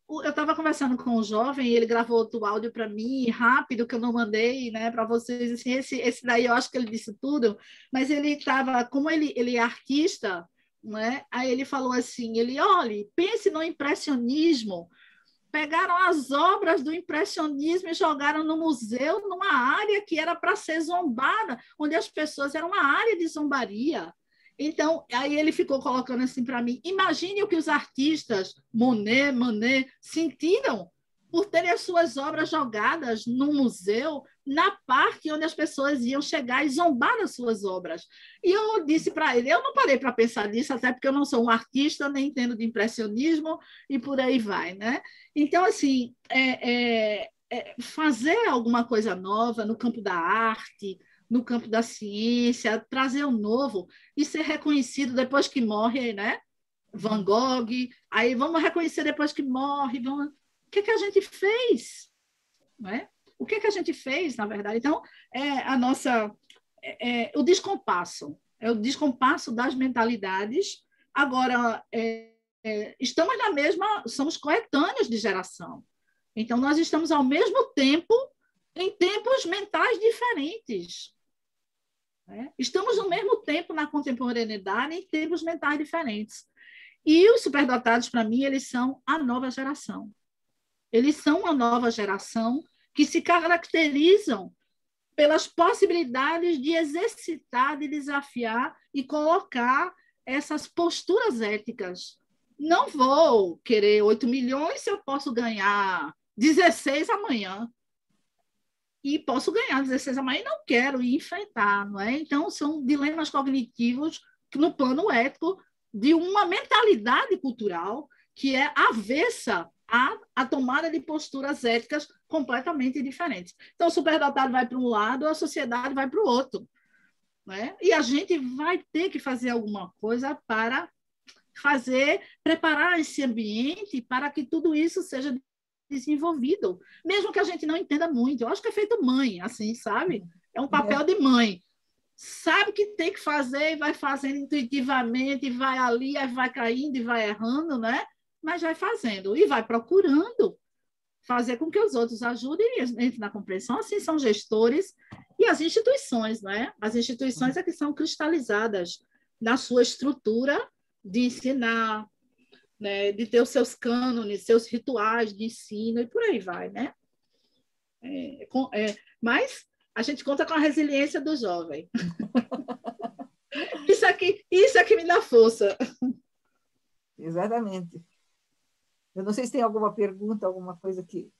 S1: Eu estava conversando com um jovem, ele gravou outro áudio para mim, rápido, que eu não mandei, né, para vocês. Assim, esse daí eu acho que ele disse tudo, mas ele estava, como ele é artista, né, aí ele falou assim, olha, pense no impressionismo, pegaram as obras do impressionismo e jogaram no museu, numa área que era para ser zombada, onde as pessoas eram uma área de zombaria. Então, aí ele ficou colocando assim para mim, imagine o que os artistas, Monet, Manet, sentiram por terem as suas obras jogadas no museu, na parte onde as pessoas iam chegar e zombar das suas obras. E eu disse para ele, eu não parei para pensar nisso, até porque eu não sou um artista, nem entendo de impressionismo, e por aí vai, né? Então, assim, fazer alguma coisa nova no campo da arte, no campo da ciência, trazer o novo e ser reconhecido depois que morre, né? Van Gogh, aí vamos reconhecer depois que morre, vamos... o que a gente fez? Não é? O que a gente fez, na verdade? Então, o descompasso, é o descompasso das mentalidades. Agora, estamos na mesma, somos coetâneos de geração. Então, nós estamos ao mesmo tempo em tempos mentais diferentes. Né? Estamos ao mesmo tempo na contemporaneidade em tempos mentais diferentes. E os superdotados, para mim, eles são a nova geração. Eles são uma nova geração que se caracterizam pelas possibilidades de exercitar, de desafiar e colocar essas posturas éticas. Não vou querer 8 milhões se eu posso ganhar 16 amanhã. E posso ganhar 16 amanhã e não quero ir enfrentar, não é? Então, são dilemas cognitivos no plano ético de uma mentalidade cultural que é avessa à tomada de posturas éticas completamente diferentes. Então, o superdotado vai para um lado, a sociedade vai para o outro. Né? E a gente vai ter que fazer alguma coisa para preparar esse ambiente para que tudo isso seja desenvolvido, mesmo que a gente não entenda muito. Eu acho que é feito mãe, assim, sabe? É um papel de mãe. Sabe que tem que fazer e vai fazendo intuitivamente, e vai ali, e vai caindo e vai errando, né? Mas vai fazendo e vai procurando fazer com que os outros ajudem e entrem na compreensão. Assim são gestores e as instituições, né? As instituições é que são cristalizadas na sua estrutura de ensinar, né? De ter os seus cânones, seus rituais de ensino e por aí vai, né? Mas a gente conta com a resiliência do jovem. Isso é que me dá força.
S3: Exatamente. Eu não sei se tem alguma pergunta, alguma coisa que...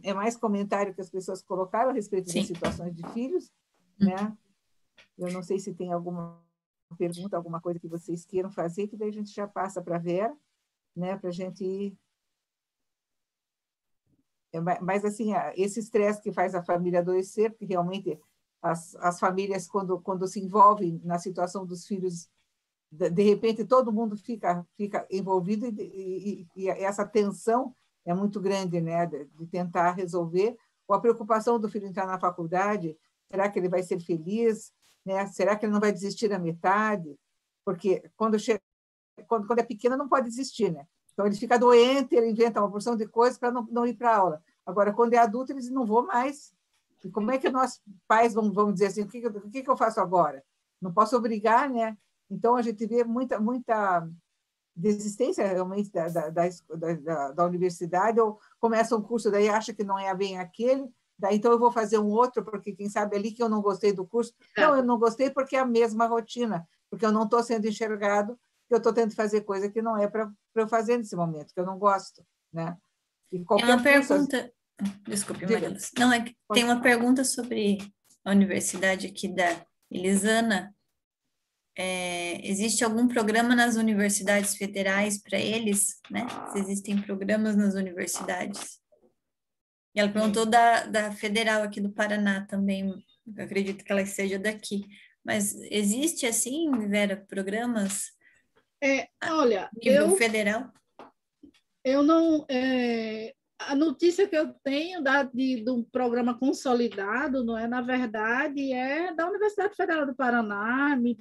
S3: É mais comentário que as pessoas colocaram a respeito das situações de filhos, né? Eu não sei se tem alguma pergunta, alguma coisa que vocês queiram fazer, que daí a gente já passa para a Vera, né? Para a gente ir... Mas, assim, esse estresse que faz a família adoecer, porque realmente as famílias, quando se envolvem na situação dos filhos, de repente todo mundo fica envolvido e essa tensão é muito grande, né, de tentar resolver. Ou a preocupação do filho entrar na faculdade, será que ele vai ser feliz? Né? Será que ele não vai desistir na metade? Porque quando é pequeno não pode desistir, né? Então, ele fica doente, ele inventa uma porção de coisas para não ir para a aula. Agora, quando é adulto, eles não vão mais. E como é que nós, pais, vamos dizer assim, o que eu faço agora? Não posso obrigar, né? Então, a gente vê muita desistência, realmente, da universidade, ou começa um curso, daí acha que não é bem aquele, daí então eu vou fazer um outro, porque quem sabe ali que eu não gostei do curso. Não, eu não gostei porque é a mesma rotina, porque eu não estou sendo enxergado, que eu estou tentando fazer coisa que não é para eu fazer nesse momento, que eu não gosto, né? E
S2: qualquer uma pergunta... Desculpe, Maria Lúcia. Não, é que tem uma pergunta sobre a universidade aqui da Elisana. Existe algum programa nas universidades federais para eles, né? Se existem programas nas universidades. E ela perguntou da federal aqui do Paraná também, eu acredito que ela seja daqui. Mas existe, assim, Vera, programas
S1: olha,
S2: nível federal?
S1: Eu não... a notícia que eu tenho de um programa consolidado, não é? Na verdade, é da Universidade Federal do Paraná, me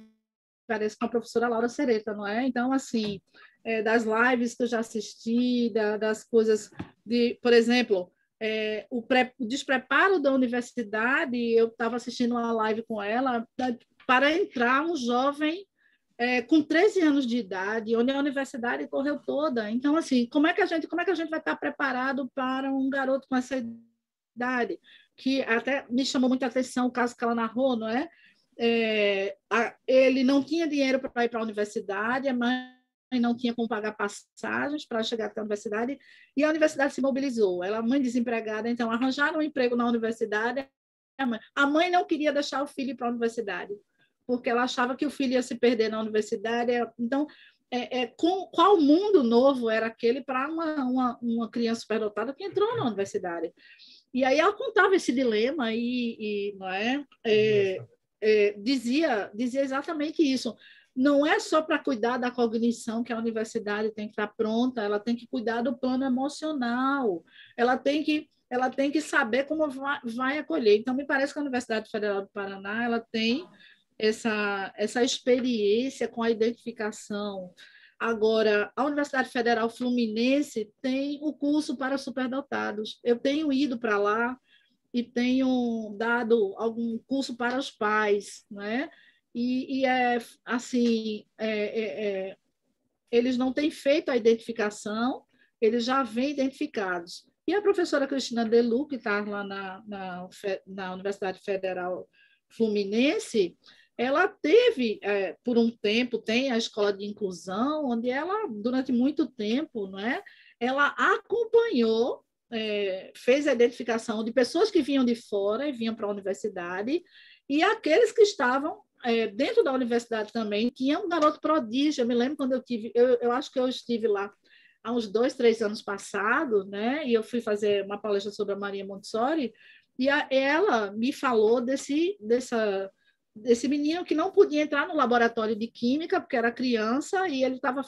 S1: parece com a professora Laura Sereta, não é? Então, assim, das lives que eu já assisti, das coisas por exemplo, o despreparo da universidade, eu estava assistindo uma live com ela, para entrar um jovem com 13 anos de idade, onde a universidade correu toda. Então, assim, como é que a gente vai estar preparado para um garoto com essa idade? Que até me chamou muita atenção o caso que ela narrou, não é? Ele não tinha dinheiro para ir para a universidade, a mãe não tinha como pagar passagens para chegar até a universidade, e a universidade se mobilizou. Ela, mãe desempregada, então arranjaram um emprego na universidade. A mãe não queria deixar o filho ir para a universidade, porque ela achava que o filho ia se perder na universidade. Então, qual mundo novo era aquele para uma criança superdotada que entrou na universidade? E aí ela contava esse dilema não dizia exatamente isso. Não é só para cuidar da cognição que a universidade tem que estar pronta, ela tem que cuidar do plano emocional, ela tem que saber como vai acolher. Então, me parece que a Universidade Federal do Paraná ela tem essa experiência com a identificação. Agora, a Universidade Federal Fluminense tem o curso para superdotados. Eu tenho ido para lá e tenho dado algum curso para os pais, né? E assim, eles não têm feito a identificação, eles já vêm identificados. E a professora Cristina Delu, que está lá na Universidade Federal Fluminense, ela teve, por um tempo, tem a escola de inclusão, onde ela, durante muito tempo, não é? Ela acompanhou, fez a identificação de pessoas que vinham de fora e vinham para a universidade, e aqueles que estavam dentro da universidade também. Tinha um garoto prodígio, eu me lembro quando eu acho que eu estive lá há uns 2, 3 anos passados, né? E eu fui fazer uma palestra sobre a Maria Montessori, e ela me falou desse menino que não podia entrar no laboratório de química, porque era criança, e ele estava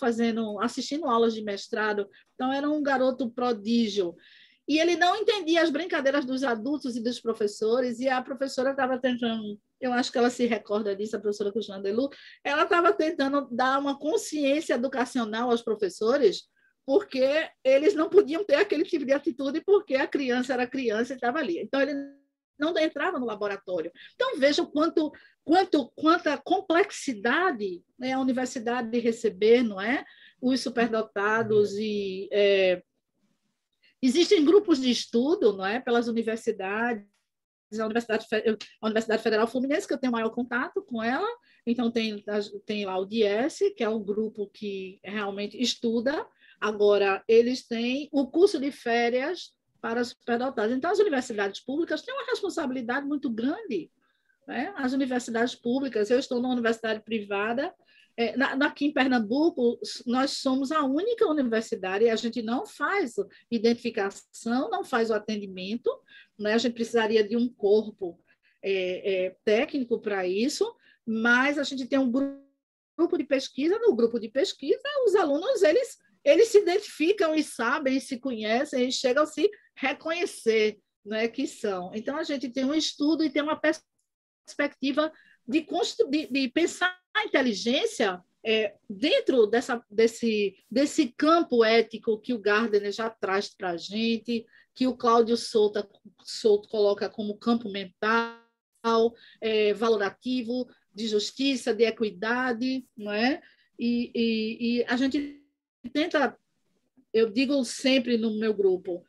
S1: assistindo aulas de mestrado, então era um garoto prodígio. E ele não entendia as brincadeiras dos adultos e dos professores, e a professora estava tentando, eu acho que ela se recorda disso, a professora Cristina Delu, ela estava tentando dar uma consciência educacional aos professores, porque eles não podiam ter aquele tipo de atitude, porque a criança era criança e estava ali. Então, ele não entrava no laboratório. Então, vejam quanta complexidade, né, a universidade de receber, não é? Os superdotados e... existem grupos de estudo, não é, pelas universidades, a Universidade Federal Fluminense, que eu tenho maior contato com ela, então tem lá o DIES, que é um grupo que realmente estuda. Agora, eles têm o curso de férias para superdotados. Então, as universidades públicas têm uma responsabilidade muito grande, né? As universidades públicas, eu estou numa universidade privada, aqui em Pernambuco, nós somos a única universidade, a gente não faz identificação, não faz o atendimento, né? A gente precisaria de um corpo técnico para isso, mas a gente tem um grupo de pesquisa. No grupo de pesquisa, os alunos eles se identificam e sabem, e se conhecem, e chegam a se reconhecer, né, que são. Então, a gente tem um estudo e tem uma perspectiva de pensar a inteligência dentro desse campo ético que o Gardner já traz para a gente, que o Cláudio Souto coloca como campo mental, valorativo, de justiça, de equidade, não é? E a gente tenta, eu digo sempre no meu grupo,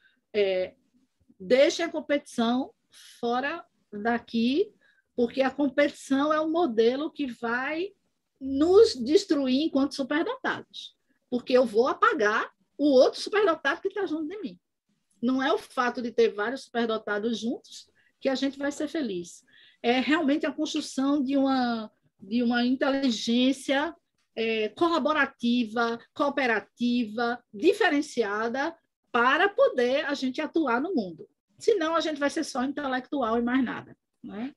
S1: deixem a competição fora daqui, porque a competição é um modelo que vai nos destruir enquanto superdotados, porque eu vou apagar o outro superdotado que está junto de mim. Não é o fato de ter vários superdotados juntos que a gente vai ser feliz. É realmente a construção de uma inteligência colaborativa, cooperativa, diferenciada, para poder a gente atuar no mundo. Senão, a gente vai ser só intelectual e mais nada, né?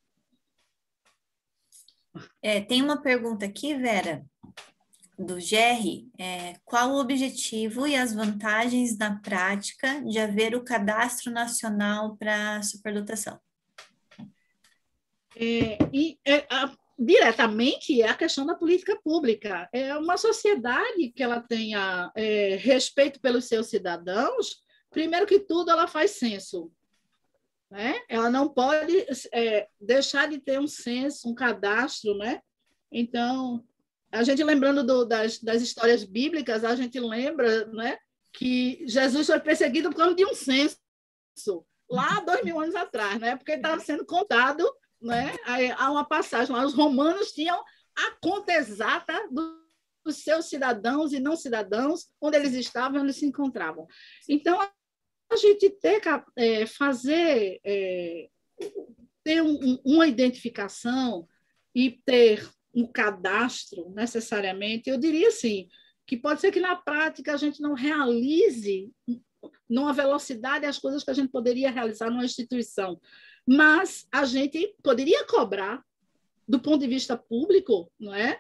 S2: Tem uma pergunta aqui, Vera, do Jerry. Qual o objetivo e as vantagens na prática de haver o Cadastro Nacional para Superdotação?
S1: Diretamente é a questão da política pública. É uma sociedade que ela tenha respeito pelos seus cidadãos. Primeiro que tudo, ela faz censo, né? Ela não pode deixar de ter um censo, um cadastro, né? Então, a gente lembrando das histórias bíblicas, a gente lembra, né, que Jesus foi perseguido por causa de um censo, lá 2000 anos atrás, né? Porque estava sendo contado, né? Há uma passagem lá, os romanos tinham a conta exata os seus cidadãos e não cidadãos, onde eles estavam, onde eles se encontravam. Então, a gente ter uma identificação e ter um cadastro, necessariamente, eu diria assim, que pode ser que na prática a gente não realize numa velocidade as coisas que a gente poderia realizar numa instituição, mas a gente poderia cobrar, do ponto de vista público, não é?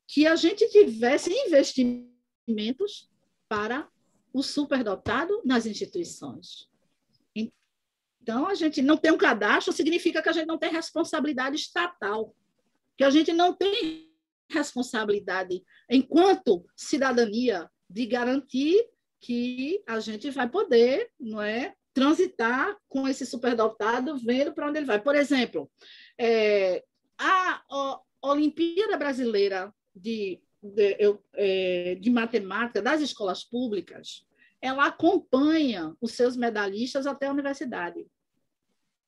S1: Que a gente tivesse investimentos para o superdotado nas instituições. Então, a gente não tem um cadastro, significa que a gente não tem responsabilidade estatal, que a gente não tem responsabilidade, enquanto cidadania, de garantir que a gente vai poder, não é, transitar com esse superdotado, vendo para onde ele vai. Por exemplo, a Olimpíada Brasileira de Matemática das escolas públicas, ela acompanha os seus medalhistas até a universidade,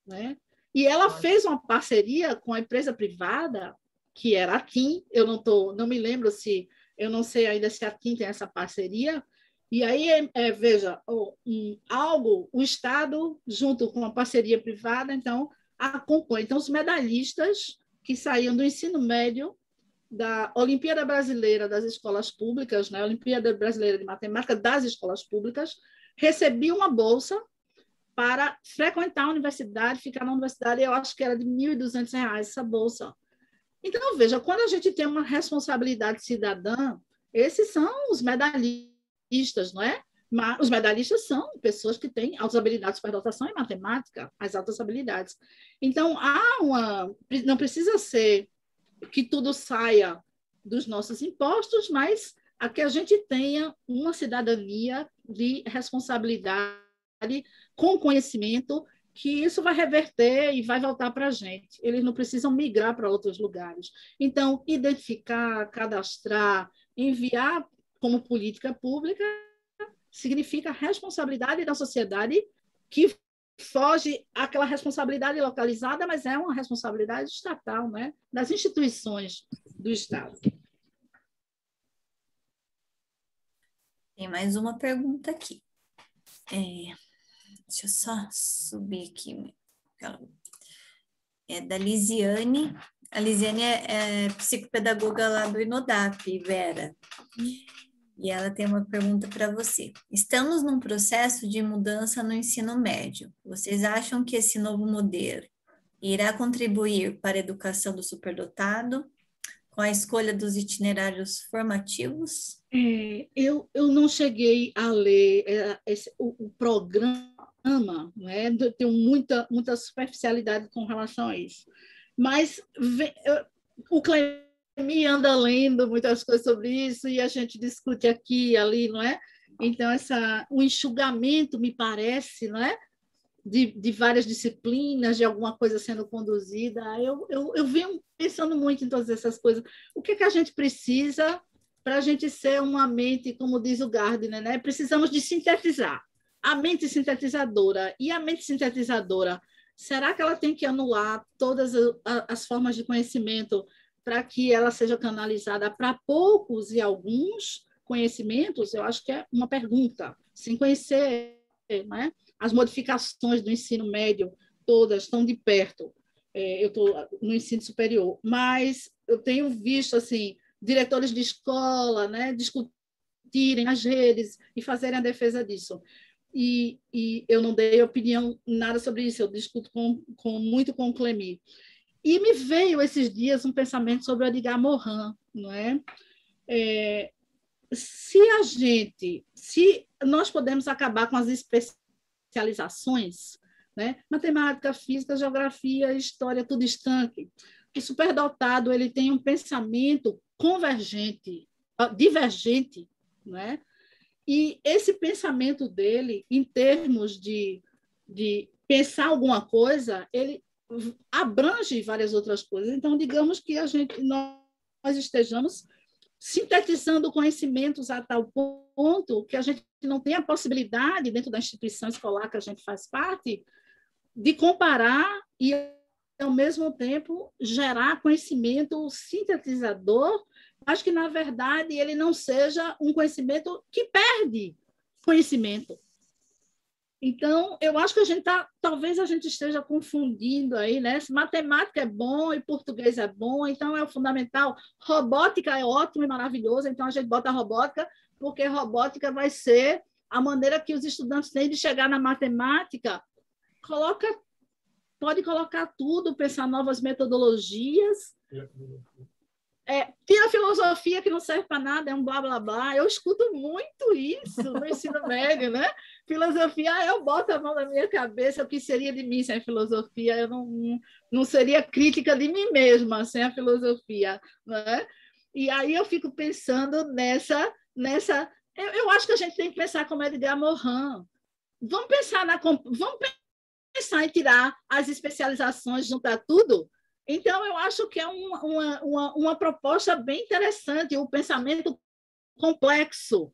S1: né? E ela fez uma parceria com a empresa privada, que era a TIM, não me lembro eu não sei ainda se a TIM tem essa parceria, e aí, veja, o Estado, junto com a parceria privada, então, acompanha. Então, os medalhistas que saíam do ensino médio da Olimpíada Brasileira das Escolas Públicas, né, Olimpíada Brasileira de Matemática das Escolas Públicas, recebiam uma bolsa para frequentar a universidade, ficar na universidade, eu acho que era de R$ 1.200 essa bolsa. Então, veja, quando a gente tem uma responsabilidade cidadã, esses são os medalhistas, não é? Mas os medalhistas são pessoas que têm altas habilidades de superdotação em matemática, as altas habilidades. Então, não precisa ser que tudo saia dos nossos impostos, mas a que a gente tenha uma cidadania de responsabilidade com conhecimento, que isso vai reverter e vai voltar para a gente. Eles não precisam migrar para outros lugares. Então, identificar, cadastrar, enviar como política pública significa responsabilidade da sociedade, que foge àquela responsabilidade localizada, mas é uma responsabilidade estatal, né? Das instituições do Estado.
S2: Tem mais uma pergunta aqui. Deixa eu só subir aqui. É da Lisiane. A Lisiane é psicopedagoga lá do Inodap, Vera. E ela tem uma pergunta para você. Estamos num processo de mudança no ensino médio. Vocês acham que esse novo modelo irá contribuir para a educação do superdotado, com a escolha dos itinerários formativos?
S1: Eu não cheguei a ler o programa, não é? Tenho muita superficialidade com relação a isso. Mas o Clemi anda lendo muitas coisas sobre isso e a gente discute aqui e ali, não é? Então, o enxugamento, me parece, não é? De várias disciplinas, de alguma coisa sendo conduzida. Eu venho pensando muito em todas essas coisas. O que a gente precisa para a gente ser uma mente, como diz o Gardner, né? Precisamos de sintetizar. A mente sintetizadora. E a mente sintetizadora, será que ela tem que anular todas as formas de conhecimento para que ela seja canalizada para poucos e alguns conhecimentos? Eu acho que é uma pergunta. Sem conhecer, né? As modificações do ensino médio todas estão de perto. Eu estou no ensino superior, mas eu tenho visto assim diretores de escola, né, discutirem nas redes e fazerem a defesa disso. E eu não dei opinião nada sobre isso, eu discuto muito com o Clemi. E me veio esses dias um pensamento sobre o Edgar Morin, não é? Se nós podemos acabar com as especializações, né? Matemática, física, geografia, história, tudo estanque. O superdotado ele tem um pensamento divergente, né? E esse pensamento dele, em termos de pensar alguma coisa, ele abrange várias outras coisas. Então, digamos que nós estejamos sintetizando conhecimentos a tal ponto que a gente não tem a possibilidade, dentro da instituição escolar que a gente faz parte, de comparar e ao mesmo tempo, gerar conhecimento sintetizador, mas que, na verdade, ele não seja um conhecimento que perde conhecimento. Então, eu acho que talvez a gente esteja confundindo aí, né? Matemática é bom e português é bom, então é o fundamental. Robótica é ótimo e maravilhoso, então a gente bota a robótica, porque robótica vai ser a maneira que os estudantes têm de chegar na matemática. Pode colocar tudo, pensar novas metodologias. Tira a filosofia que não serve para nada, é um blá, blá, blá. Eu escuto muito isso no ensino médio, né? Filosofia, eu boto a mão na minha cabeça, o que seria de mim sem a filosofia? Eu não seria crítica de mim mesma sem a filosofia, né? E aí eu fico pensando nessa eu acho que a gente tem que pensar como Edgar Morin. Vamos pensar em tirar as especializações, juntar tudo. Então, eu acho que é uma proposta bem interessante, o pensamento complexo.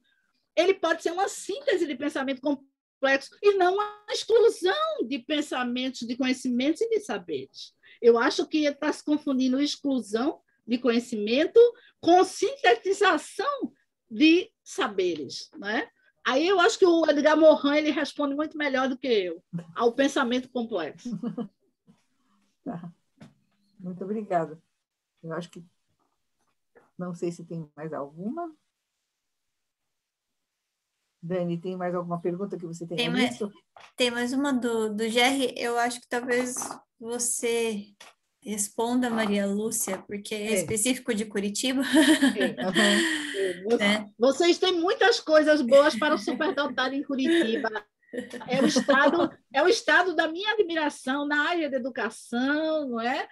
S1: Ele pode ser uma síntese de pensamento complexo e não uma exclusão de pensamentos, de conhecimentos e de saberes. Eu acho que está se confundindo exclusão de conhecimento com sintetização de saberes, né? Aí eu acho que o Edgar Morin ele responde muito melhor do que eu ao pensamento complexo.
S3: Tá. Muito obrigada. Eu acho que... Não sei se tem mais alguma. Dani, tem mais alguma pergunta que você tenha visto?
S2: Tem mais uma do Gerry. Eu acho que talvez você responda, Maria Lúcia, porque é específico de Curitiba.
S1: Vocês têm muitas coisas boas para o superdotado em Curitiba. É o estado da minha admiração na área da educação, não é?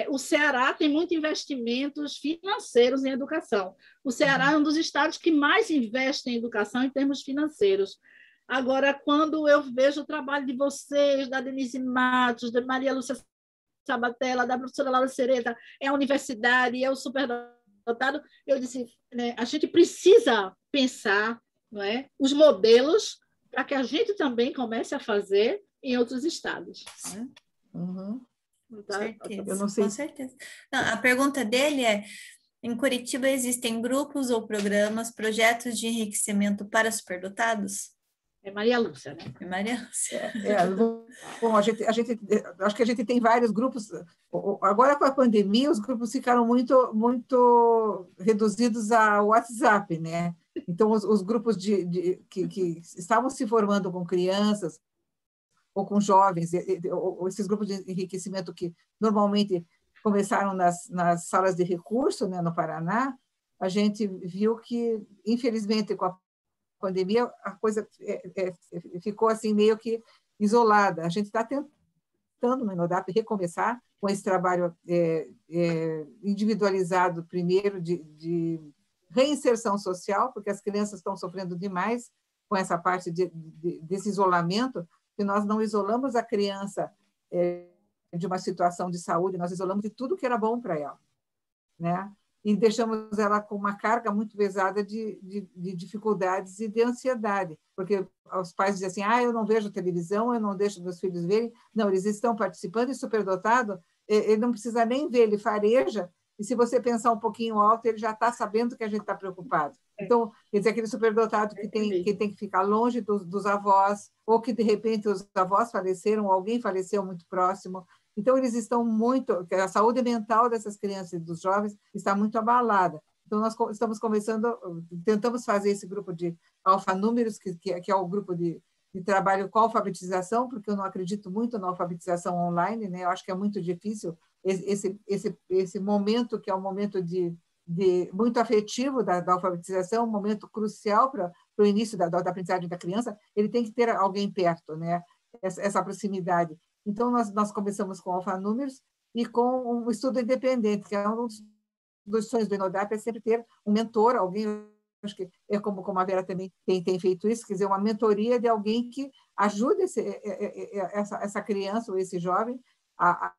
S1: O Ceará tem muitos investimentos financeiros em educação. O Ceará é um dos estados que mais investe em educação em termos financeiros. Agora, quando eu vejo o trabalho de vocês, da Denise Matos, da Maria Lúcia Sabatella, da professora Laura Sereta, é a universidade, é o superdotado, eu disse, né, a gente precisa pensar, não é, os modelos para que a gente também comece a fazer em outros estados. Né?
S3: Uhum.
S2: Certeza,
S3: eu não sei.
S2: Com certeza. Não, a pergunta dele é: em Curitiba existem grupos ou programas, projetos de enriquecimento para superdotados?
S1: É Maria Lúcia, né?
S2: É Maria Lúcia.
S3: Bom, acho que a gente tem vários grupos. Agora, com a pandemia, os grupos ficaram muito reduzidos ao WhatsApp, né? Então, os grupos que estavam se formando com crianças ou com jovens, ou esses grupos de enriquecimento que normalmente começaram nas salas de recurso, né, no Paraná, a gente viu que, infelizmente, com a pandemia, a coisa ficou assim meio que isolada. A gente está tentando no Enodap recomeçar com esse trabalho individualizado, primeiro, de reinserção social, porque as crianças estão sofrendo demais com essa parte desse isolamento, que nós não isolamos a criança de uma situação de saúde, nós isolamos de tudo que era bom para ela, né? E deixamos ela com uma carga muito pesada de dificuldades e de ansiedade, porque os pais dizem assim, eu não vejo televisão, eu não deixo meus filhos verem. Não, eles estão participando, e superdotado, ele não precisa nem ver, ele fareja, e se você pensar um pouquinho alto, ele já está sabendo que a gente está preocupado. Então, quer dizer, aquele superdotado que tem que ficar longe dos avós, ou que, de repente, os avós faleceram, ou alguém faleceu muito próximo. Então, eles estão muito... A saúde mental dessas crianças e dos jovens está muito abalada. Então, nós estamos tentamos fazer esse grupo de alfanúmeros, que é o grupo de trabalho com alfabetização, porque eu não acredito muito na alfabetização online, né? Eu acho que é muito difícil esse momento, que é um momento muito afetivo da alfabetização, um momento crucial para o início da aprendizagem da criança, ele tem que ter alguém perto, né? Essa proximidade. Então, nós começamos com alfanúmeros e com um estudo independente, que é um dos sonhos do Enodap, é sempre ter um mentor, alguém, acho que é como a Vera também tem feito isso, quer dizer, uma mentoria de alguém que ajude essa criança ou esse jovem a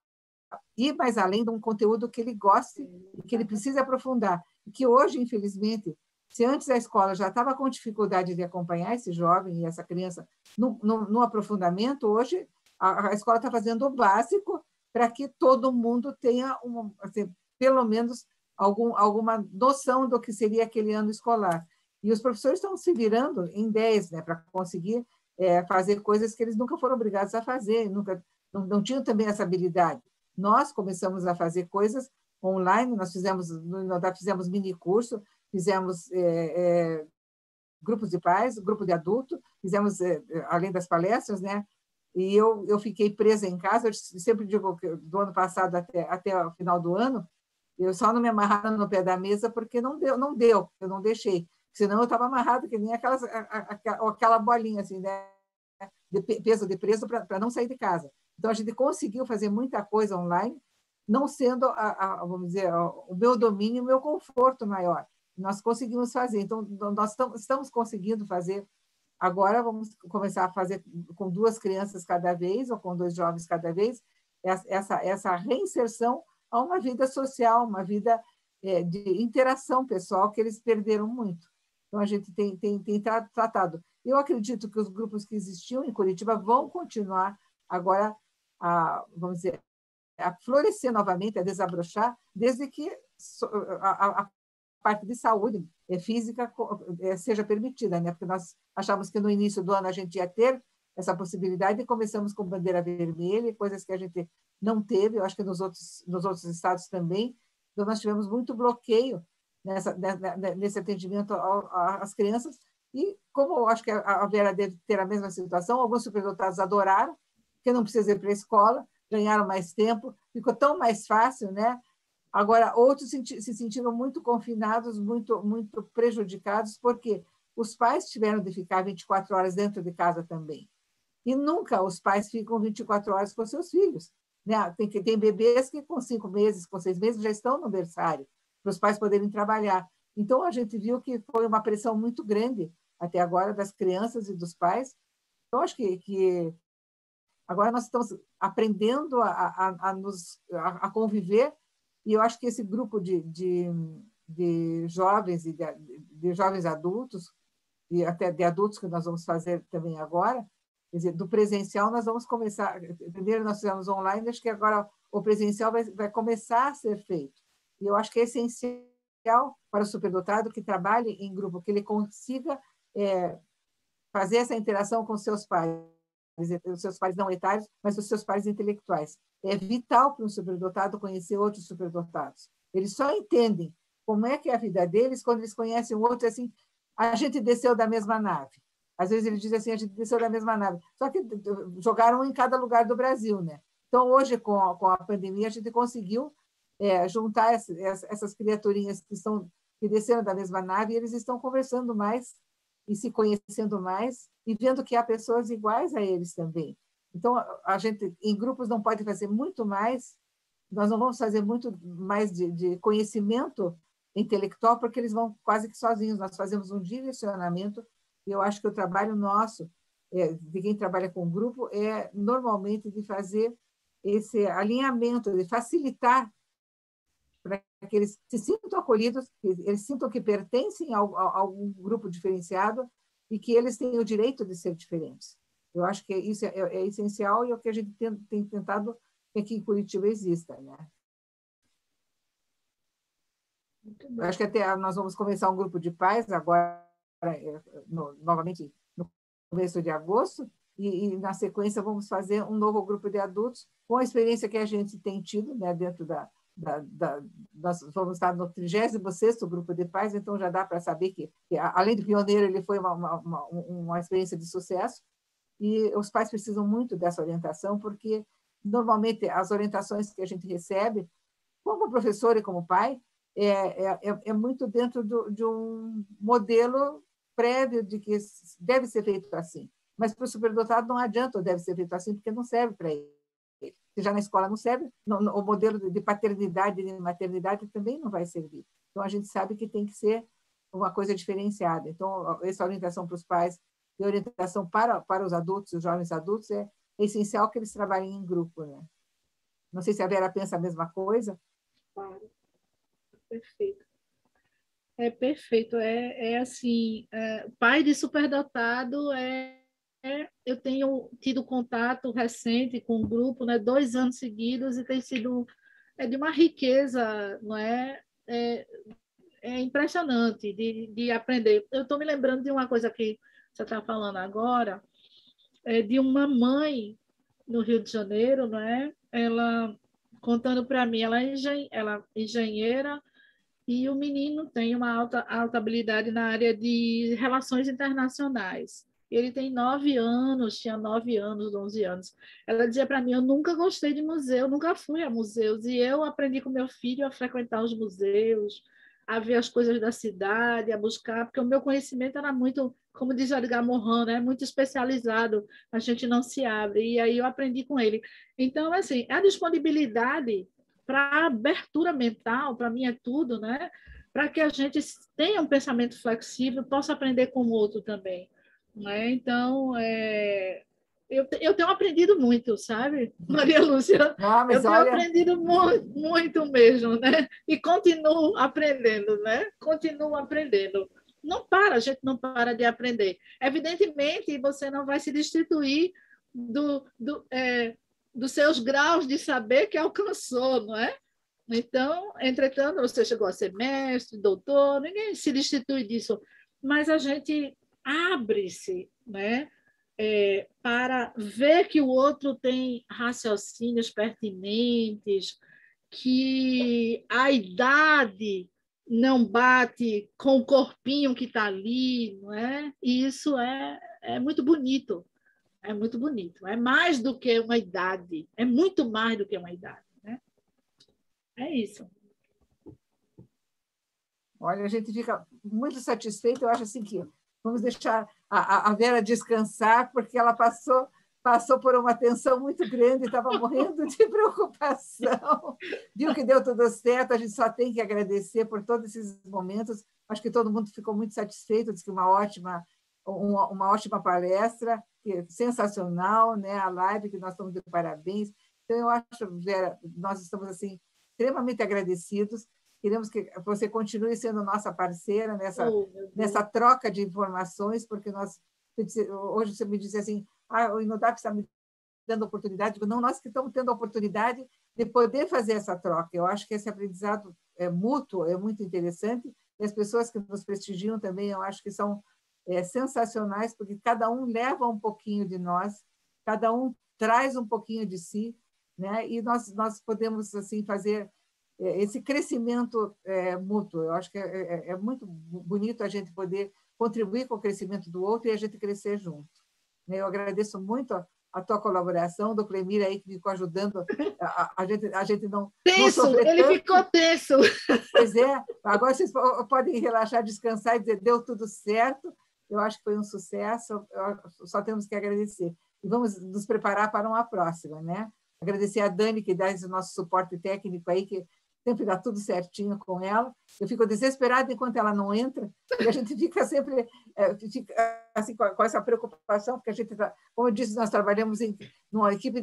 S3: ir mais além de um conteúdo que ele goste e que ele precisa aprofundar. E que hoje, infelizmente, se antes a escola já estava com dificuldade de acompanhar esse jovem e essa criança no aprofundamento, hoje a escola está fazendo o básico para que todo mundo tenha, assim, pelo menos, alguma noção do que seria aquele ano escolar. E os professores estão se virando em 10, né, para conseguir fazer coisas que eles nunca foram obrigados a fazer, nunca, não tinham também essa habilidade. Nós começamos a fazer coisas online, nós fizemos mini curso, fizemos grupos de pais, grupo de adulto, fizemos, além das palestras, né? E eu fiquei presa em casa, eu sempre digo que do ano passado até o final do ano, eu só não me amarrava no pé da mesa porque não deu, eu não deixei. Senão eu estava amarrada que nem aquela bolinha, assim, né? De peso de preso para não sair de casa. Então, a gente conseguiu fazer muita coisa online, não sendo, vamos dizer, o meu domínio, o meu conforto maior. Nós conseguimos fazer. Então, nós estamos conseguindo fazer. Agora, vamos começar a fazer com 2 crianças cada vez, ou com 2 jovens cada vez, essa reinserção a uma vida social, uma vida de interação pessoal que eles perderam muito. Então, a gente tem tratado. Eu acredito que os grupos que existiam em Curitiba vão continuar agora, vamos dizer, a florescer novamente, a desabrochar, desde que a parte de saúde física seja permitida, né? Porque nós achávamos que no início do ano a gente ia ter essa possibilidade e começamos com bandeira vermelha, coisas que a gente não teve, eu acho que nos outros estados também. Então, nós tivemos muito bloqueio nesse atendimento às crianças, e como eu acho que a Vera deve ter a mesma situação, alguns superdotados adoraram, porque não precisa ir para a escola, ganharam mais tempo, ficou tão mais fácil, né? Agora, outros se sentiram muito confinados, muito prejudicados, porque os pais tiveram de ficar 24 horas dentro de casa também. E nunca os pais ficam 24 horas com seus filhos, né? Tem bebês que com 5 meses, com 6 meses, já estão no berçário, para os pais poderem trabalhar. Então, a gente viu que foi uma pressão muito grande, até agora, das crianças e dos pais. Então, acho que agora nós estamos aprendendo a conviver, e eu acho que esse grupo de jovens e de jovens adultos, e até de adultos que nós vamos fazer também agora, quer dizer, do presencial nós vamos começar, primeiro nós fizemos online, acho que agora o presencial vai começar a ser feito. E eu acho que é essencial para o superdotado que trabalhe em grupo, que ele consiga fazer essa interação com seus pais, os seus pares não etários, mas os seus pares intelectuais. É vital para um superdotado conhecer outros superdotados. Eles só entendem como é que é a vida deles quando eles conhecem o outro, assim, a gente desceu da mesma nave. Às vezes eles dizem assim, a gente desceu da mesma nave. Só que jogaram em cada lugar do Brasil, né? Então, hoje, com a pandemia, a gente conseguiu juntar essas criaturinhas que desceram da mesma nave, e eles estão conversando mais e se conhecendo mais e vendo que há pessoas iguais a eles também. Então, a gente, em grupos, não pode fazer muito mais, nós não vamos fazer muito mais de conhecimento intelectual, porque eles vão quase que sozinhos. Nós fazemos um direcionamento, e eu acho que o trabalho nosso, de quem trabalha com grupo, é normalmente de fazer esse alinhamento, de facilitar para que eles se sintam acolhidos, que eles sintam que pertencem a algum grupo diferenciado e que eles têm o direito de ser diferentes. Eu acho que isso é essencial, e é o que a gente tem tentado que aqui em Curitiba exista, né? Eu acho que até nós vamos começar um grupo de pais agora, novamente, no começo de agosto, e na sequência vamos fazer um novo grupo de adultos com a experiência que a gente tem tido, né, dentro nós vamos estar no 36º grupo de pais, então já dá para saber que, além de pioneiro, ele foi uma experiência de sucesso, e os pais precisam muito dessa orientação, porque normalmente as orientações que a gente recebe, como professor e como pai, é muito dentro de um modelo prévio de que deve ser feito assim. Mas para o superdotado não adianta o deve ser feito assim, porque não serve para ele. Se já na escola não serve, o modelo de paternidade e de maternidade também não vai servir. Então, a gente sabe que tem que ser uma coisa diferenciada. Então, essa orientação para os pais e orientação para os adultos, os jovens adultos, é essencial que eles trabalhem em grupo, né? Não sei se a Vera pensa a mesma coisa.
S1: Claro, perfeito. É perfeito. Assim, pai de superdotado é eu tenho tido contato recente com um grupo, né, 2 anos seguidos, e tem sido de uma riqueza, não é? É impressionante de aprender. Eu estou me lembrando de uma coisa que você está falando agora, de uma mãe no Rio de Janeiro, não é? Ela contando para mim, ela é engenheira, e o menino tem uma alta habilidade na área de relações internacionais. Ele tem 9 anos, tinha 9 anos, 11 anos. Ela dizia para mim: eu nunca gostei de museu, nunca fui a museus, e eu aprendi com meu filho a frequentar os museus, a ver as coisas da cidade, a buscar, porque o meu conhecimento era muito, como diz Edgar Morin, né, muito especializado, a gente não se abre, e aí eu aprendi com ele. Então, assim, a disponibilidade para abertura mental, para mim é tudo, né? Para que a gente tenha um pensamento flexível, possa aprender com o outro também, né? Então, eu tenho aprendido muito, sabe, Maria Lúcia?
S3: Ah,
S1: Eu
S3: mas
S1: tenho
S3: olha,
S1: aprendido muito, muito mesmo, né? E continuo aprendendo, né? Continuo aprendendo. Não para, a gente não para de aprender. Evidentemente, você não vai se destituir dos seus graus de saber que alcançou, não é? Então, entretanto, você chegou a ser mestre, doutor, ninguém se destitui disso, mas a gente abre-se, né? Para ver que o outro tem raciocínios pertinentes, que a idade não bate com o corpinho que está ali, não é? E isso é muito bonito, é muito bonito. É mais do que uma idade, é muito mais do que uma idade, né? É isso.
S3: olha, a gente fica muito satisfeito. Eu acho assim que vamos deixar a Vera descansar, porque ela passou por uma tensão muito grande, estava morrendo de preocupação. Viu que deu tudo certo, a gente só tem que agradecer por todos esses momentos. Acho que todo mundo ficou muito satisfeito, disse que uma ótima palestra, que é sensacional, né? A live, que nós estamos de parabéns. Então, eu acho, Vera, nós estamos assim extremamente agradecidos. Queremos que você continue sendo nossa parceira nessa troca de informações, porque hoje você me disse assim, o Inodap está me dando oportunidade. Digo, não, nós que estamos tendo a oportunidade de poder fazer essa troca. Eu acho que esse aprendizado mútuo é muito interessante, e as pessoas que nos prestigiam também, eu acho que são sensacionais, porque cada um leva um pouquinho de nós, cada um traz um pouquinho de si, né? E nós podemos assim fazer esse crescimento mútuo. Eu acho que é muito bonito a gente poder contribuir com o crescimento do outro e a gente crescer junto. Eu agradeço muito a tua colaboração, do Clemir aí, que ficou ajudando a gente não sofrer
S1: ele
S3: tanto.
S1: Ficou tenso.
S3: Pois é, agora vocês podem relaxar, descansar e dizer, deu tudo certo. Eu acho que foi um sucesso, só temos que agradecer. E vamos nos preparar para uma próxima, né? Agradecer a Dani, que dá esse nosso suporte técnico aí, que sempre dá tudo certinho com ela. Eu fico desesperada enquanto ela não entra, e a gente fica sempre assim, com essa preocupação, porque a gente, como eu disse, nós trabalhamos numa equipe